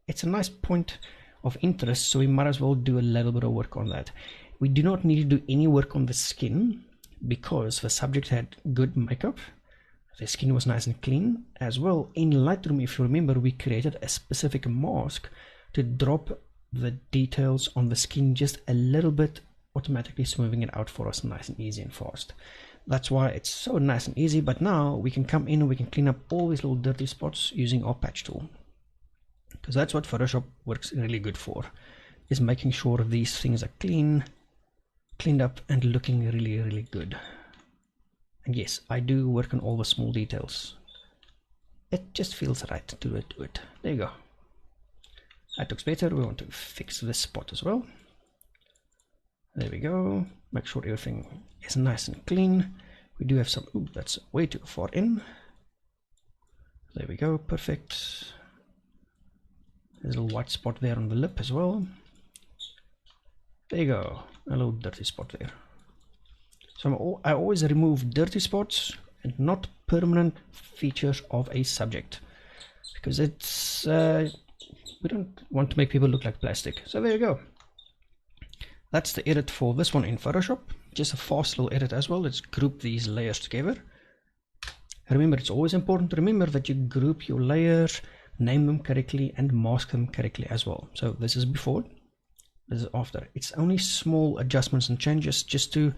it's a nice point of interest, so we might as well do a little bit of work on that. We do not need to do any work on the skin because the subject had good makeup. The skin was nice and clean as well. In Lightroom, if you remember, we created a specific mask to drop the details on the skin just a little bit, automatically smoothing it out for us nice and easy and fast. That's why it's so nice and easy. But now we can come in and we can clean up all these little dirty spots using our patch tool, because that's what Photoshop works really good for, is making sure these things are cleaned up and looking really, really good. And yes, I do work on all the small details. It just feels right to do it. There you go. That looks better. We want to fix this spot as well. There we go. Make sure everything is nice and clean. We do have some, ooh, that's way too far in. There we go, perfect. There's a little white spot there on the lip as well. There you go, a little dirty spot there. So I always remove dirty spots and not permanent features of a subject, because it's we don't want to make people look like plastic. So there you go. That's the edit for this one in Photoshop. Just a fast little edit as well. Let's group these layers together. Remember, it's always important to remember that you group your layers, name them correctly, and mask them correctly as well. So this is before, this is after. It's only small adjustments and changes just to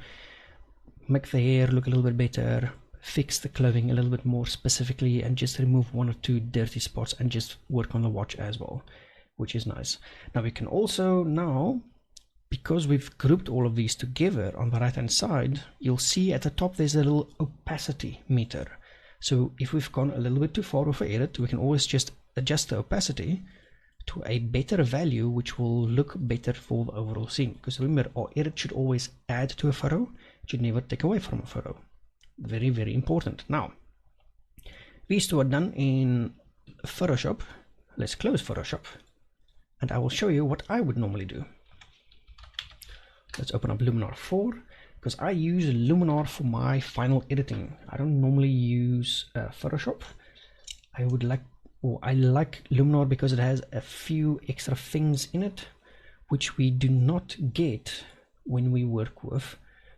make the hair look a little bit better, fix the clothing a little bit more specifically, and just remove one or two dirty spots and just work on the watch as well, which is nice. Now we can also, now because we've grouped all of these together, on the right hand side you'll see at the top there's a little opacity meter. So if we've gone a little bit too far with our edit, we can always just adjust the opacity to a better value, which will look better for the overall scene. Because remember, our edit should always add to a photo, it should never take away from a photo. Very, very important. Now, these two are done in Photoshop. Let's close Photoshop and I will show you what I would normally do. Let's open up Luminar 4, because I use Luminar for my final editing. I don't normally use Photoshop. I like Luminar because it has a few extra things in it which we do not get when we work with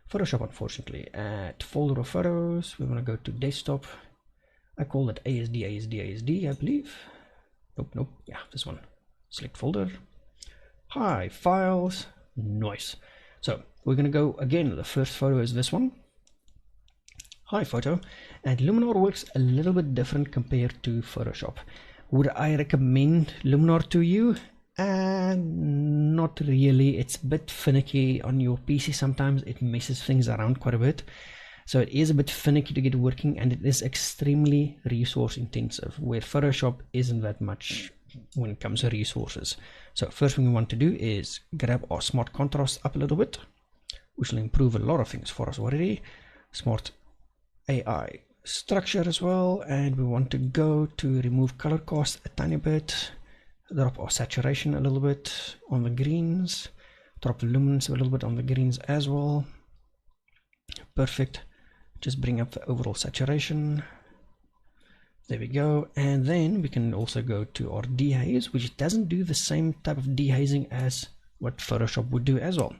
Photoshop, unfortunately. At folder of photos, we want to go to desktop. I call it ASD, I believe. Nope, yeah, this one. Select folder. Hi, files, nice. So we're going to go again. The first photo is this one. Hi photo. And Luminar works a little bit different compared to Photoshop. Would I recommend Luminar to you? Not really. It's a bit finicky on your PC. Sometimes it messes things around quite a bit. So it is a bit finicky to get working, and it is extremely resource intensive, where Photoshop isn't that much when it comes to resources. So first thing we want to do is grab our smart contrast up a little bit, which will improve a lot of things for us already. Smart AI structure as well, and we want to go to remove color cast a tiny bit, drop our saturation a little bit on the greens, drop the luminance a little bit on the greens as well. Perfect. Just bring up the overall saturation. There we go. And then we can also go to our dehaze, which doesn't do the same type of dehazing as what Photoshop would do as well.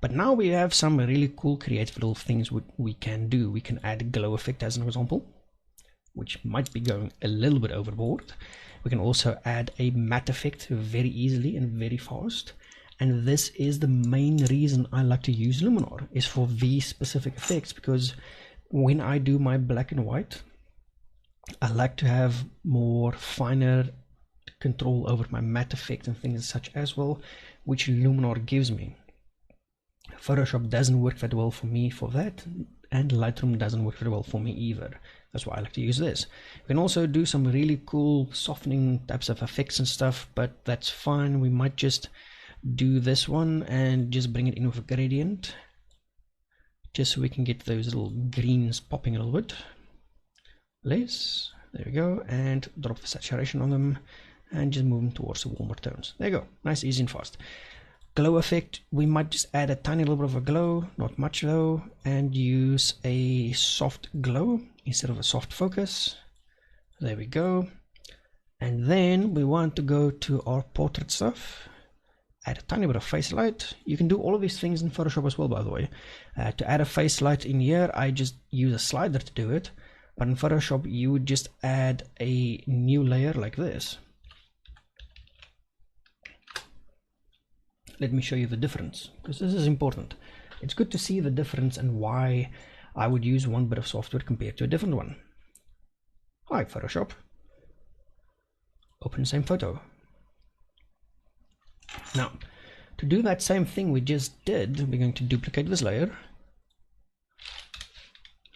But now we have some really cool creative little things we can do. We can add glow effect as an example, which might be going a little bit overboard. We can also add a matte effect very easily and very fast. And this is the main reason I like to use Luminar, is for these specific effects, because when I do my black and white, I like to have more finer control over my matte effect and things such as well, which Luminar gives me. Photoshop doesn't work that well for me for that, and Lightroom doesn't work very well for me either. That's why I like to use this. You can also do some really cool softening types of effects and stuff, but that's fine. We might just do this one and just bring it in with a gradient, just so we can get those little greens popping a little bit less. There we go, and drop the saturation on them and just move them towards the warmer tones. There you go, nice, easy and fast. Glow effect, we might just add a tiny little bit of a glow, not much though, and use a soft glow instead of a soft focus. There we go. And then we want to go to our portrait stuff, add a tiny bit of face light. You can do all of these things in Photoshop as well, by the way. To add a face light in here, I just use a slider to do it, but in Photoshop you would just add a new layer like this. Let me show you the difference, because this is important. It's good to see the difference and why I would use one bit of software compared to a different one. Hi Photoshop. Open the same photo. Now, to do that same thing we just did, we're going to duplicate this layer.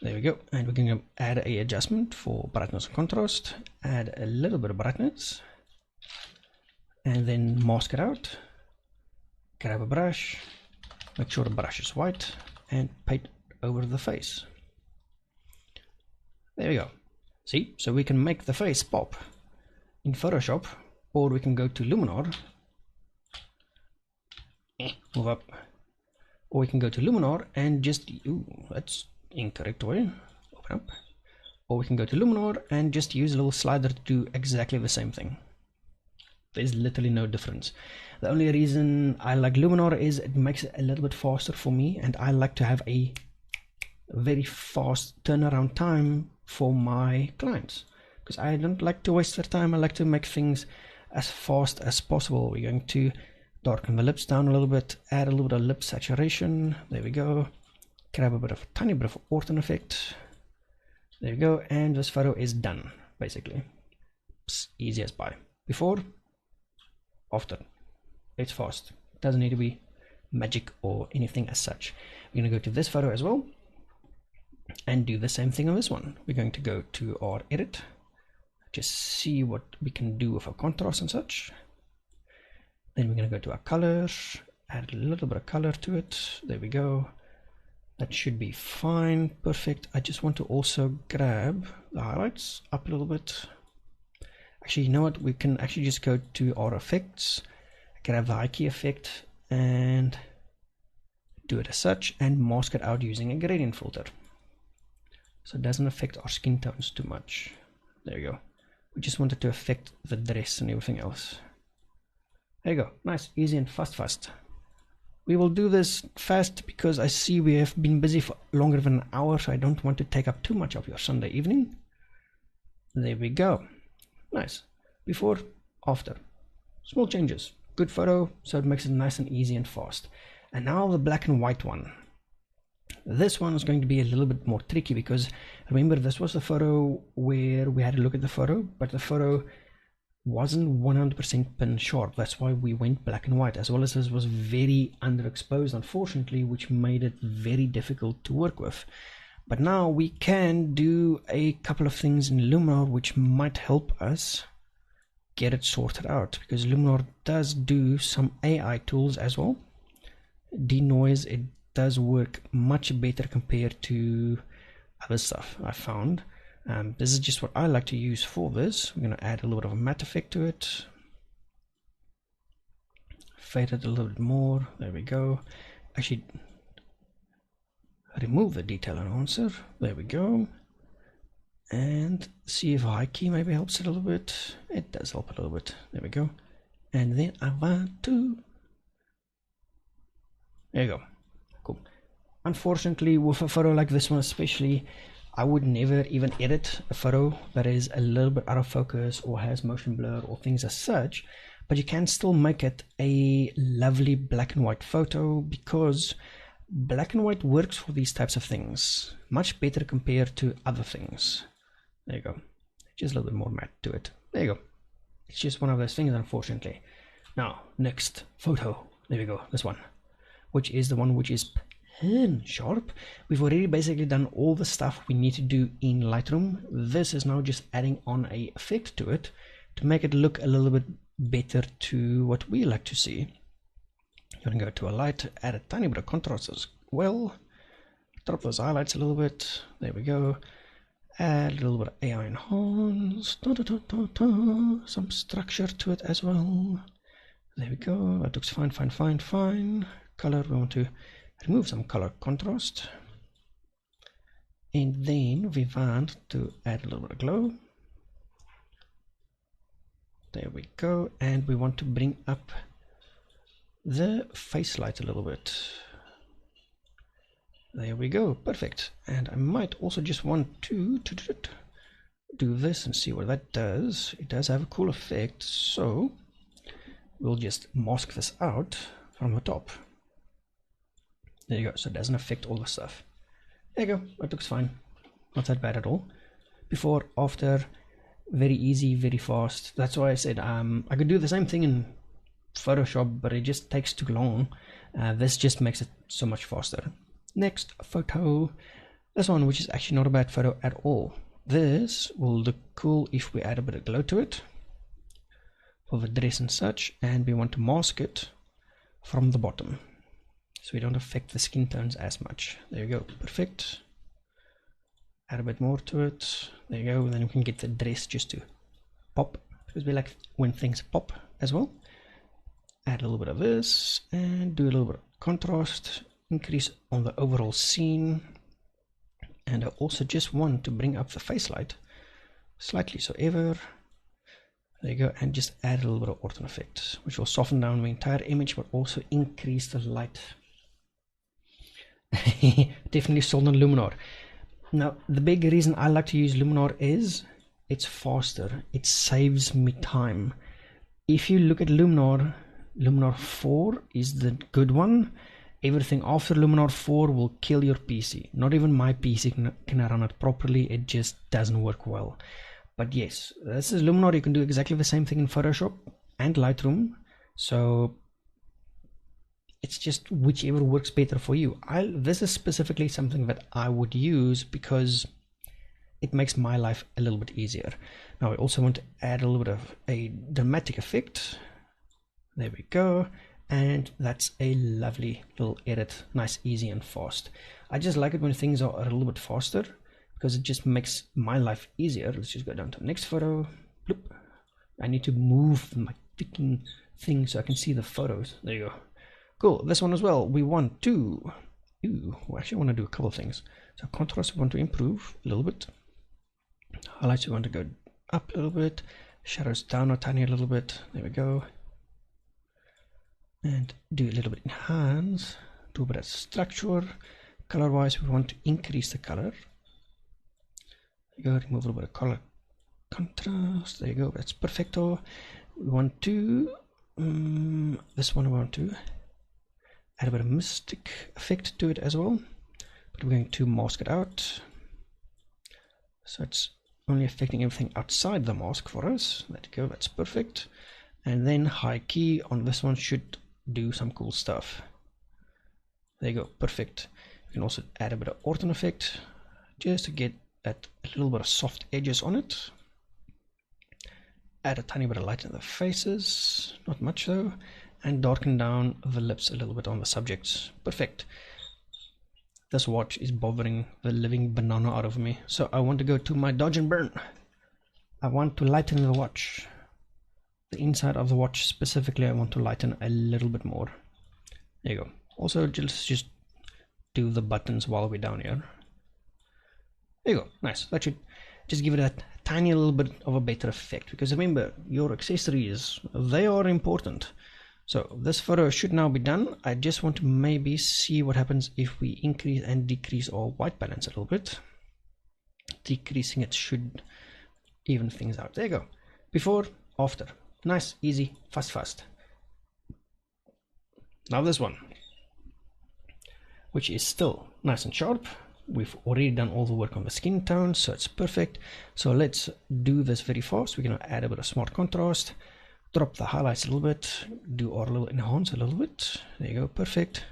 There we go, and we're going to add a adjustment for brightness and contrast, add a little bit of brightness, and then mask it out. Grab a brush, make sure the brush is white, and paint over the face. There we go. See, so we can make the face pop in Photoshop, or we can go to Luminar, move up, or we can go to Luminar and just, ooh, that's incorrect way, open up, or we can go to Luminar and just use a little slider to do exactly the same thing. There's literally no difference. The only reason I like Luminar is it makes it a little bit faster for me, and I like to have a very fast turnaround time for my clients, because I don't like to waste their time. I like to make things as fast as possible. We're going to darken the lips down a little bit, add a little bit of lip saturation. There we go. Grab a tiny bit of Orton effect. There we go, and this photo is done basically. It's easy as pie. Before, after. It's fast. It doesn't need to be magic or anything as such. We're going to go to this photo as well and do the same thing on this one. We're going to go to our edit, just see what we can do with our contrast and such. Then we're going to go to our colors, add a little bit of color to it. There we go. That should be fine. Perfect. I just want to also grab the highlights up a little bit. Actually, you know what? We can actually just go to our effects, grab the high key effect and do it as such, and mask it out using a gradient filter, so it doesn't affect our skin tones too much. There you go. We just wanted to affect the dress and everything else. There you go. Nice, easy and fast. We will do this fast because I see we have been busy for longer than an hour, so I don't want to take up too much of your Sunday evening. There we go. Nice. Before, after. Small changes. Good photo, so it makes it nice and easy and fast. And now the black and white one. This one is going to be a little bit more tricky, because remember, this was the photo where we had to look at the photo, but the photo wasn't 100% pin sharp. That's why we went black and white, as well as this was very underexposed, unfortunately, which made it very difficult to work with. But now we can do a couple of things in Luminar which might help us get it sorted out, because Luminar does do some AI tools as well. Denoise, it does work much better compared to other stuff I found. This is just what I like to use for this. We're going to add a little bit of a matte effect to it, fade it a little bit more. There we go. Actually, remove the detail enhancer. There we go. And see if high key maybe helps it a little bit. It does help a little bit. There we go. And then I want to, there you go. Cool. Unfortunately, with a photo like this one especially, I would never even edit a photo that is a little bit out of focus or has motion blur or things as such, but you can still make it a lovely black and white photo, because black and white works for these types of things much better compared to other things. There you go. Just a little bit more matte to it. There you go. It's just one of those things, unfortunately. Now, next photo. There we go, this one, which is the one which is pen sharp. We've already basically done all the stuff we need to do in Lightroom. This is now just adding on a effect to it to make it look a little bit better to what we like to see. You're going to go to a light, add a tiny bit of contrast as well. Drop those highlights a little bit. There we go. Add a little bit of AI enhance. Some structure to it as well. There we go. That looks fine, fine, fine, fine. Color, we want to remove some color contrast. And then we want to add a little bit of glow. There we go. And we want to bring up the face light a little bit. There we go, perfect. And I might also just want to do this and see what that does. It does have a cool effect, so we'll just mask this out from the top. There you go, so it doesn't affect all the stuff. There you go, that looks fine. Not that bad at all. Before, after, very easy, very fast. That's why I said I could do the same thing in Photoshop, but it just takes too long. This just makes it so much faster. Next photo, this one, which is actually not a bad photo at all. This will look cool if we add a bit of glow to it for the dress and such, and we want to mask it from the bottom so we don't affect the skin tones as much. There you go, perfect. Add a bit more to it. There you go, and then we can get the dress just to pop, because we like when things pop as well. Add a little bit of this and do a little bit of contrast, increase on the overall scene. And I also just want to bring up the face light slightly, so ever. There you go, and just add a little bit of ortho effect, which will soften down the entire image but also increase the light. Definitely sold on Luminar. Now the big reason I like to use Luminar is it's faster, it saves me time. If you look at Luminar, Luminar 4 is the good one. Everything after Luminar 4 will kill your PC. Not even my PC can run it properly, it just doesn't work well. But yes, this is Luminar. You can do exactly the same thing in Photoshop and Lightroom, so it's just whichever works better for you. This is specifically something that I would use because it makes my life a little bit easier. Now I also want to add a little bit of a dramatic effect. There we go, and that's a lovely little edit, nice, easy and fast. I just like it when things are a little bit faster because it just makes my life easier. Let's just go down to the next photo. Bloop. I need to move my ticking thing so I can see the photos. There you go. Cool. This one as well. We want to we actually want to do a couple of things. So contrast we want to improve a little bit. Highlights we want to go up a little bit. Shadows down a tiny little bit. There we go. And do a little bit enhance, do a bit of structure. Color wise we want to increase the color. There you go, remove a little bit of color contrast. There you go, that's perfecto. We want to this one we want to add a bit of mystic effect to it as well, but we're going to mask it out so it's only affecting everything outside the mask for us. There you go, that's perfect. And then high key on this one should do some cool stuff. There you go, perfect. You can also add a bit of ortho effect just to get that a little bit of soft edges on it. Add a tiny bit of light in the faces, not much though, and darken down the lips a little bit on the subjects. Perfect. This watch is bothering the living banana out of me, so I want to go to my dodge and burn. I want to lighten the watch. The inside of the watch specifically I want to lighten a little bit more. There you go. Also just do the buttons while we're down here. There you go, nice. That should just give it a tiny little bit of a better effect, because remember, your accessories, they are important. So this photo should now be done. I just want to maybe see what happens if we increase and decrease our white balance a little bit. Decreasing it should even things out. There you go. Before, after. Nice, easy, fast. Now this one, which is still nice and sharp. we've already done all the work on the skin tone, so it's perfect. So let's do this very fast. We're going to add a bit of smart contrast, drop the highlights a little bit, do our little enhance a little bit. There you go, perfect.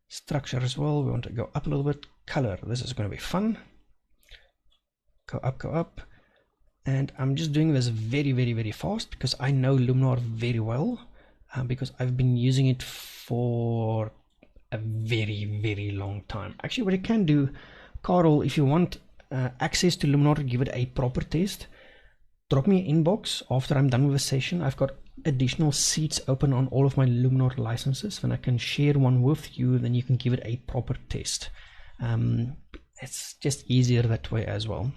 Structure as well, we want to go up a little bit. Color, this is going to be fun. Go up. And I'm just doing this very fast because I know Luminar very well, because I've been using it for a very long time. Actually, what you can do, Carl, if you want access to Luminar to give it a proper test, drop me an inbox after I'm done with the session. I've got additional seats open on all of my Luminar licenses, and I can share one with you, then you can give it a proper test. It's just easier that way as well.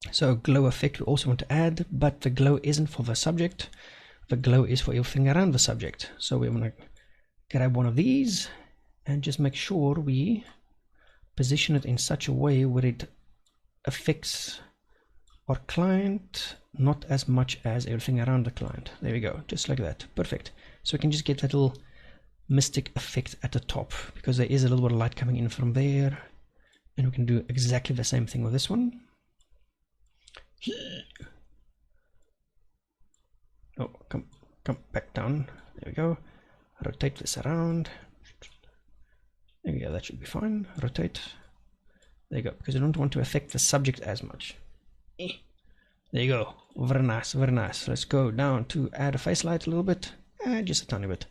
So glow effect we also want to add, but the glow isn't for the subject, the glow is for everything around the subject. So we want to grab one of these and just make sure we position it in such a way where it affects our client not as much as everything around the client. There we go, just like that, perfect. So we can just get that little mystic effect at the top because there is a little bit of light coming in from there, and we can do exactly the same thing with this one. Oh, come back down. There we go. Rotate this around. There we go, that should be fine. Rotate. There you go, because I don't want to affect the subject as much. There you go, very nice, very nice. Let's go down to add a face light a little bit, just a tiny bit.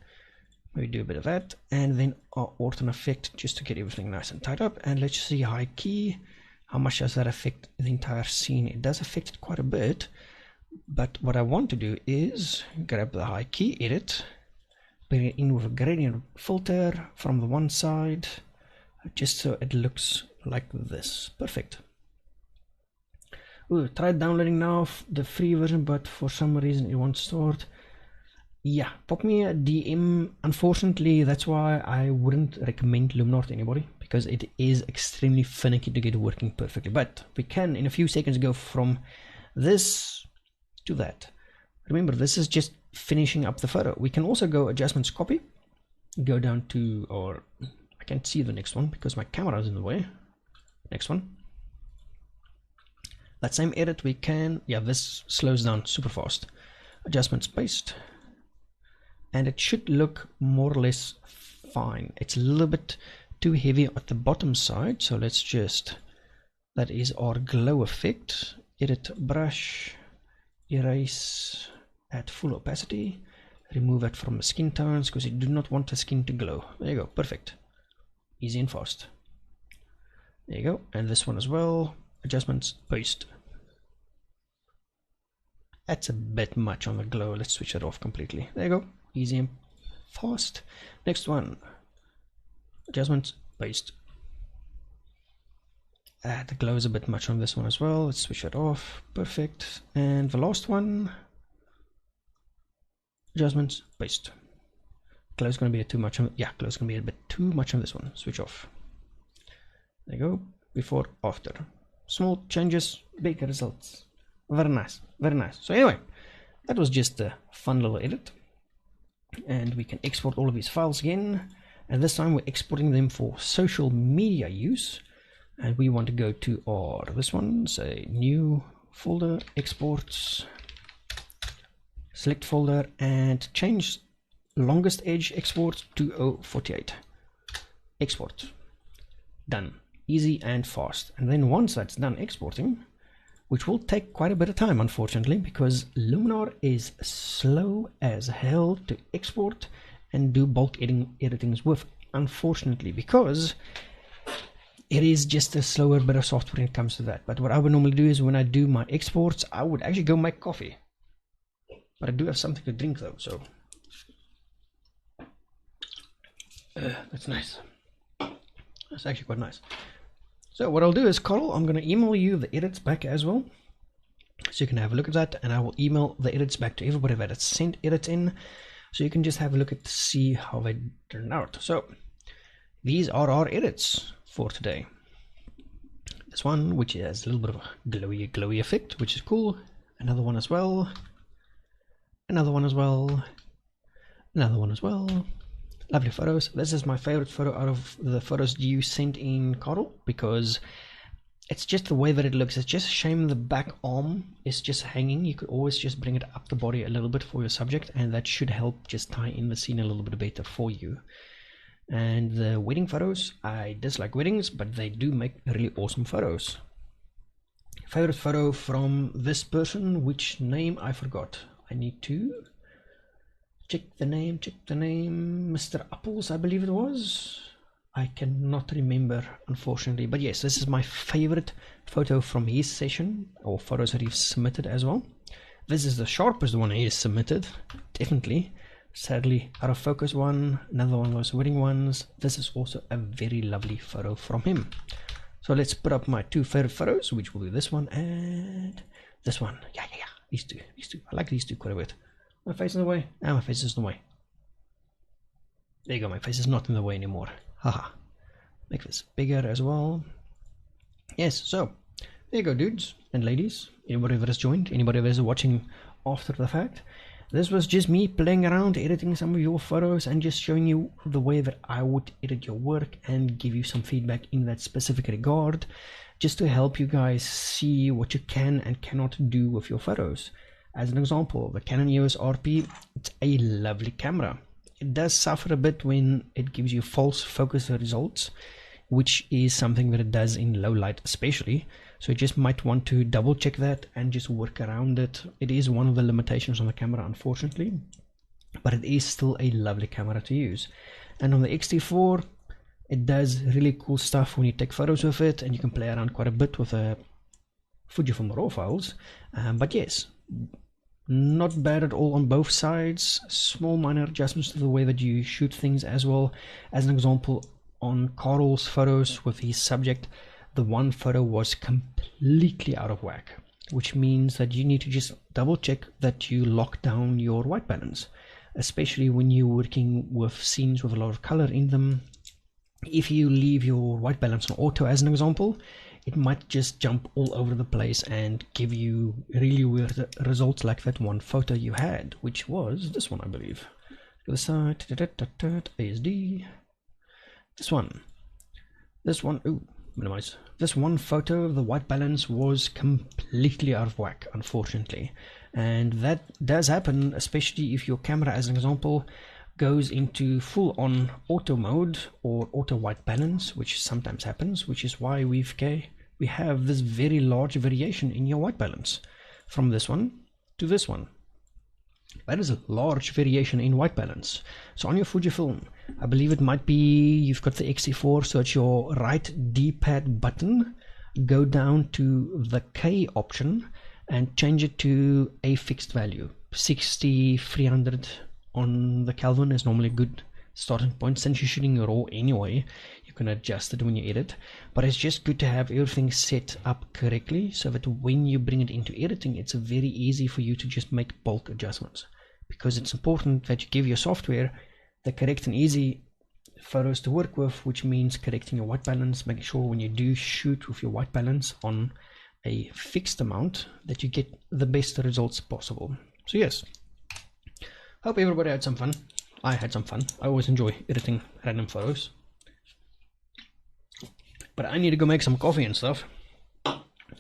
Maybe do a bit of that, and then our ortho effect just to get everything nice and tied up. And let's see high key. How much does that affect the entire scene? It does affect it quite a bit, but what I want to do is grab the high key, edit, bring it in with a gradient filter from the one side, just so it looks like this. Perfect. Ooh, tried downloading now the free version, but for some reason it won't start. Yeah, pop me a DM. Unfortunately, that's why I wouldn't recommend Luminar to anybody, because it is extremely finicky to get working perfectly. But we can in a few seconds go from this to that. Remember, this is just finishing up the photo. We can also go adjustments, copy, go down to, or I can't see the next one because my camera is in the way. Next one. That same edit we can, yeah, this slows down super fast. Adjustments, paste. And it should look more or less fine. It's a little bit too heavy at the bottom side, so let's just, that is our glow effect. Edit brush, erase at full opacity, remove it from the skin tones because you do not want the skin to glow. There you go, perfect, easy and fast. There you go, and this one as well. Adjustments, paste. That's a bit much on the glow. Let's switch it off completely. There you go, easy and fast. Next one, adjustments, paste. The glow is a bit much on this one as well. Let's switch it off. Perfect. And the last one, adjustments, paste. Glow is going to be too much on, yeah, glow is going to be a bit too much on this one. Switch off. There you go. Before, after. Small changes, big results. Very nice, very nice. So anyway, that was just a fun little edit, and we can export all of these files again, and this time we're exporting them for social media use. And we want to go to our, this one, say new folder, exports, select folder, and change longest edge export to 048. Export. Done. Easy and fast. And then once that's done exporting, which will take quite a bit of time, unfortunately, because Luminar is slow as hell to export and do bulk editings with, unfortunately, because it is just a slower bit of software when it comes to that. But what I would normally do is when I do my exports, I would actually go make coffee. But I do have something to drink though, so that's nice. That's actually quite nice. So what I'll do is, Carl, I'm going to email you the edits back as well, so you can have a look at that, and I will email the edits back to everybody that has sent edits in, so you can just have a look at to see how they turn out. So these are our edits for today. This one, which has a little bit of a glowy effect, which is cool. Another one as well. Another one as well. Another one as well. Lovely photos. This is my favorite photo out of the photos you sent in, Carl, because it's just the way that it looks. It's just a shame the back arm is just hanging. You could always just bring it up the body a little bit for your subject, and that should help just tie in the scene a little bit better for you. And the wedding photos, I dislike weddings, but they do make really awesome photos. Favorite photo from this person, which name I forgot. I need to check the name, Mr. Apples, I believe it was. I cannot remember, unfortunately, but yes, this is my favorite photo from his session, or photos that he's submitted as well. This is the sharpest one he has submitted, definitely. Sadly, out of focus one, another one of those wedding ones. This is also a very lovely photo from him. So let's put up my two favorite photos, which will be this one and this one. Yeah, these two. I like these two quite a bit. My face in the way? Ah, my face is in the way. There you go, my face is not in the way anymore. Haha. Make this bigger as well. Yes, so there you go, dudes and ladies. Anybody that has joined, anybody that is watching after the fact. This was just me playing around, editing some of your photos and just showing you the way that I would edit your work and give you some feedback in that specific regard, just to help you guys see what you can and cannot do with your photos. As an example, the Canon EOS RP, it's a lovely camera. It does suffer a bit when it gives you false focus results, which is something that it does in low light especially. So you just might want to double check that and just work around it. It is one of the limitations on the camera, unfortunately, but it is still a lovely camera to use. And on the X-T4, it does really cool stuff when you take photos with it, and you can play around quite a bit with the Fujifilm RAW files. But yes, not bad at all on both sides. Small minor adjustments to the way that you shoot things as well. As an example, on Carl's photos with his subject, the one photo was completely out of whack, which means that you need to just double check that you lock down your white balance, especially when you're working with scenes with a lot of color in them. If you leave your white balance on auto as an example, it might just jump all over the place and give you really weird results like that one photo you had, which was this one, I believe. To the side, ASD. This one, ooh, minimize. This one photo, the white balance was completely out of whack, unfortunately. And that does happen, especially if your camera, as an example, goes into full-on auto mode or auto white balance, which sometimes happens, which is why we have this very large variation in your white balance from this one to this one. That is a large variation in white balance. So on your Fujifilm, I believe it might be you've got the X-T4, so it's your right D-pad button, go down to the K option and change it to a fixed value. 60-300 on the Kelvin is normally a good starting point. Since you're shooting RAW anyway, you can adjust it when you edit, but it's just good to have everything set up correctly so that when you bring it into editing, it's very easy for you to just make bulk adjustments, because it's important that you give your software the correct and easy photos to work with, which means correcting your white balance, making sure when you do shoot with your white balance on a fixed amount that you get the best results possible. So yes, hope everybody had some fun. I had some fun. I always enjoy editing random photos. But I need to go make some coffee and stuff.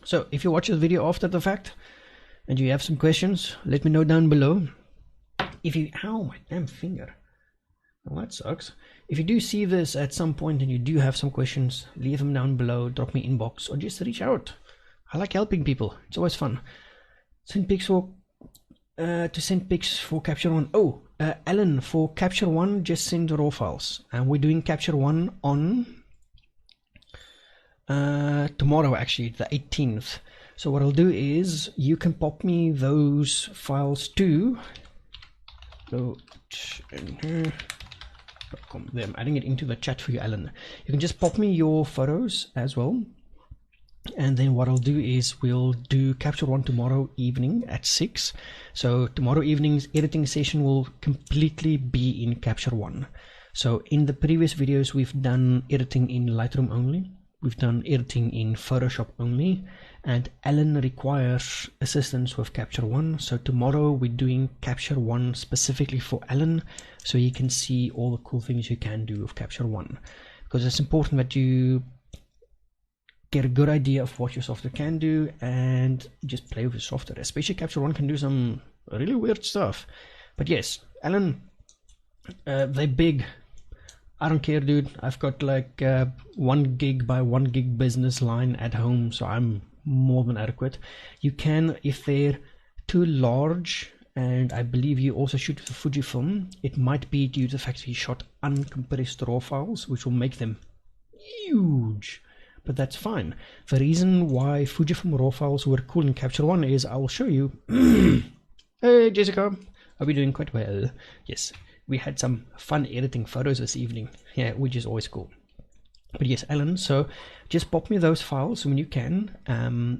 So if you watch this video after the fact and you have some questions, let me know down below. If you, ow, my damn finger. Well, that sucks. If you do see this at some point and you do have some questions, leave them down below, drop me inbox, or just reach out. I like helping people. It's always fun. Send pics for Capture One. Oh, Alan, for Capture One, just send RAW files. And we're doing Capture One on tomorrow, actually, the 18th. So what I'll do is you can pop me those files to go in here. I'm adding it into the chat for you, Alan. You can just pop me your photos as well, and then what I'll do is we'll do Capture One tomorrow evening at 6. So tomorrow evening's editing session will completely be in Capture One. So in the previous videos we've done editing in Lightroom only, we've done editing in Photoshop only, and Alan requires assistance with Capture One. So tomorrow we're doing Capture One specifically for Alan, so you can see all the cool things you can do with Capture One, because it's important that you get a good idea of what your software can do and just play with the software. Especially Capture One can do some really weird stuff. But yes, Alan, they're big. I don't care, dude. I've got like 1 gig by 1 gig business line at home, so I'm more than adequate. You can, if they're too large, and I believe you also shoot with Fujifilm, it might be due to the fact that you shot uncompressed RAW files, which will make them huge. But that's fine. The reason why Fujifilm RAW files were cool in Capture One is I will show you. Hey Jessica, are we doing quite well? Yes, we had some fun editing photos this evening, yeah, which is always cool. But yes, Alan, so just pop me those files when you can.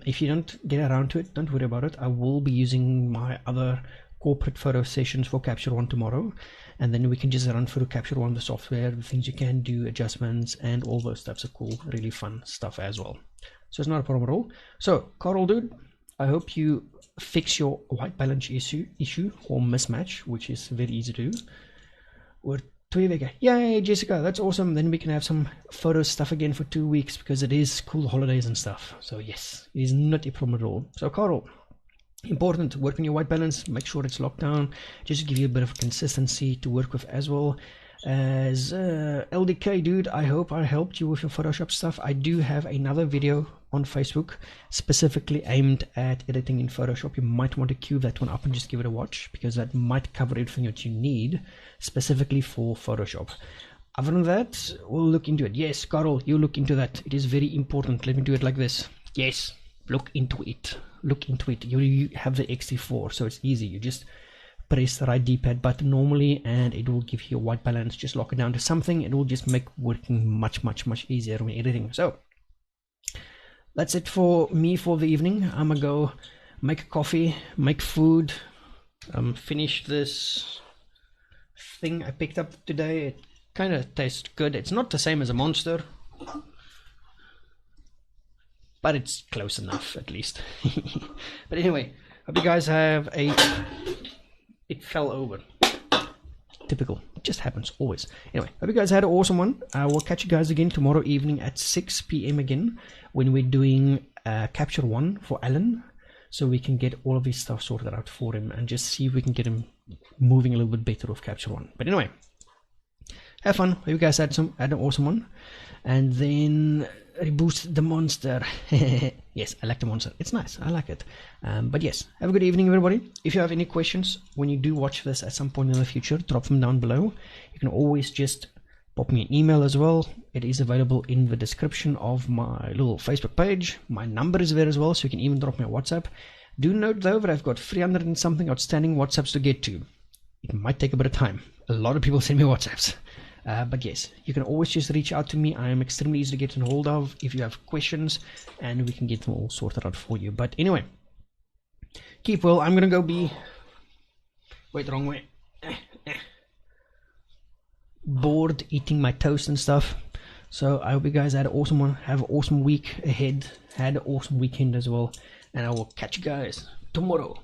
If you don't get around to it, don't worry about it. I will be using my other corporate photo sessions for Capture One tomorrow, and then we can just run through Capture One, the software, the things you can do, adjustments, and all those types of cool, really fun stuff as well. So it's not a problem at all. So Carl, dude, I hope you fix your white balance issue or mismatch, which is very easy to do. We're 2 weeks. Yay, Jessica, that's awesome. Then we can have some photo stuff again for 2 weeks, because it is cool holidays and stuff. So yes, it is not a problem at all. So Carl, important, work on your white balance, make sure it's locked down, just to give you a bit of consistency to work with as well. As LDK, dude, I hope I helped you with your Photoshop stuff. I do have another video on Facebook specifically aimed at editing in Photoshop. You might want to queue that one up and just give it a watch, because that might cover everything that you need specifically for Photoshop. Other than that, we'll look into it. Yes, Carl, you look into that. It is very important. Let me do it like this. Yes, look into it. Look into it. You have the X-T4, so it's easy. You just press the right D-pad button normally and it will give you a white balance. Just lock it down to something. It will just make working much easier when editing. So that's it for me for the evening. I'm gonna go make a coffee, make food, finish this thing I picked up today. It kind of tastes good. It's not the same as a Monster, but it's close enough at least. But anyway, hope you guys have a... It fell over. Typical. It just happens always. Anyway, hope you guys had an awesome one. I will catch you guys again tomorrow evening at 6 p.m. again, when we're doing Capture One for Alan, so we can get all of his stuff sorted out for him and just see if we can get him moving a little bit better with Capture One. But anyway, have fun. Hope you guys had an awesome one. And then reboot the Monster. Yes, I like the Monster. It's nice. I like it. But yes, have a good evening, everybody. If you have any questions when you do watch this at some point in the future, drop them down below. You can always just pop me an email as well. It is available in the description of my little Facebook page. My number is there as well, so you can even drop me a WhatsApp. Do note though that I've got 300 and something outstanding WhatsApps to get to. It might take a bit of time. A lot of people send me WhatsApps. But yes, you can always just reach out to me. I am extremely easy to get in hold of if you have questions, and we can get them all sorted out for you. But anyway, keep well. I'm gonna go be... Wait, wrong way. Bored eating my toast and stuff. So I hope you guys had an awesome one. Have an awesome week ahead. Had an awesome weekend as well. And I will catch you guys tomorrow.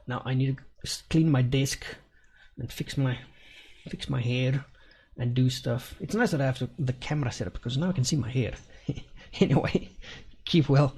Now I need to clean my desk and fix my hair and do stuff. It's nice that I have the camera set up, because now I can see my hair. Anyway, keep well.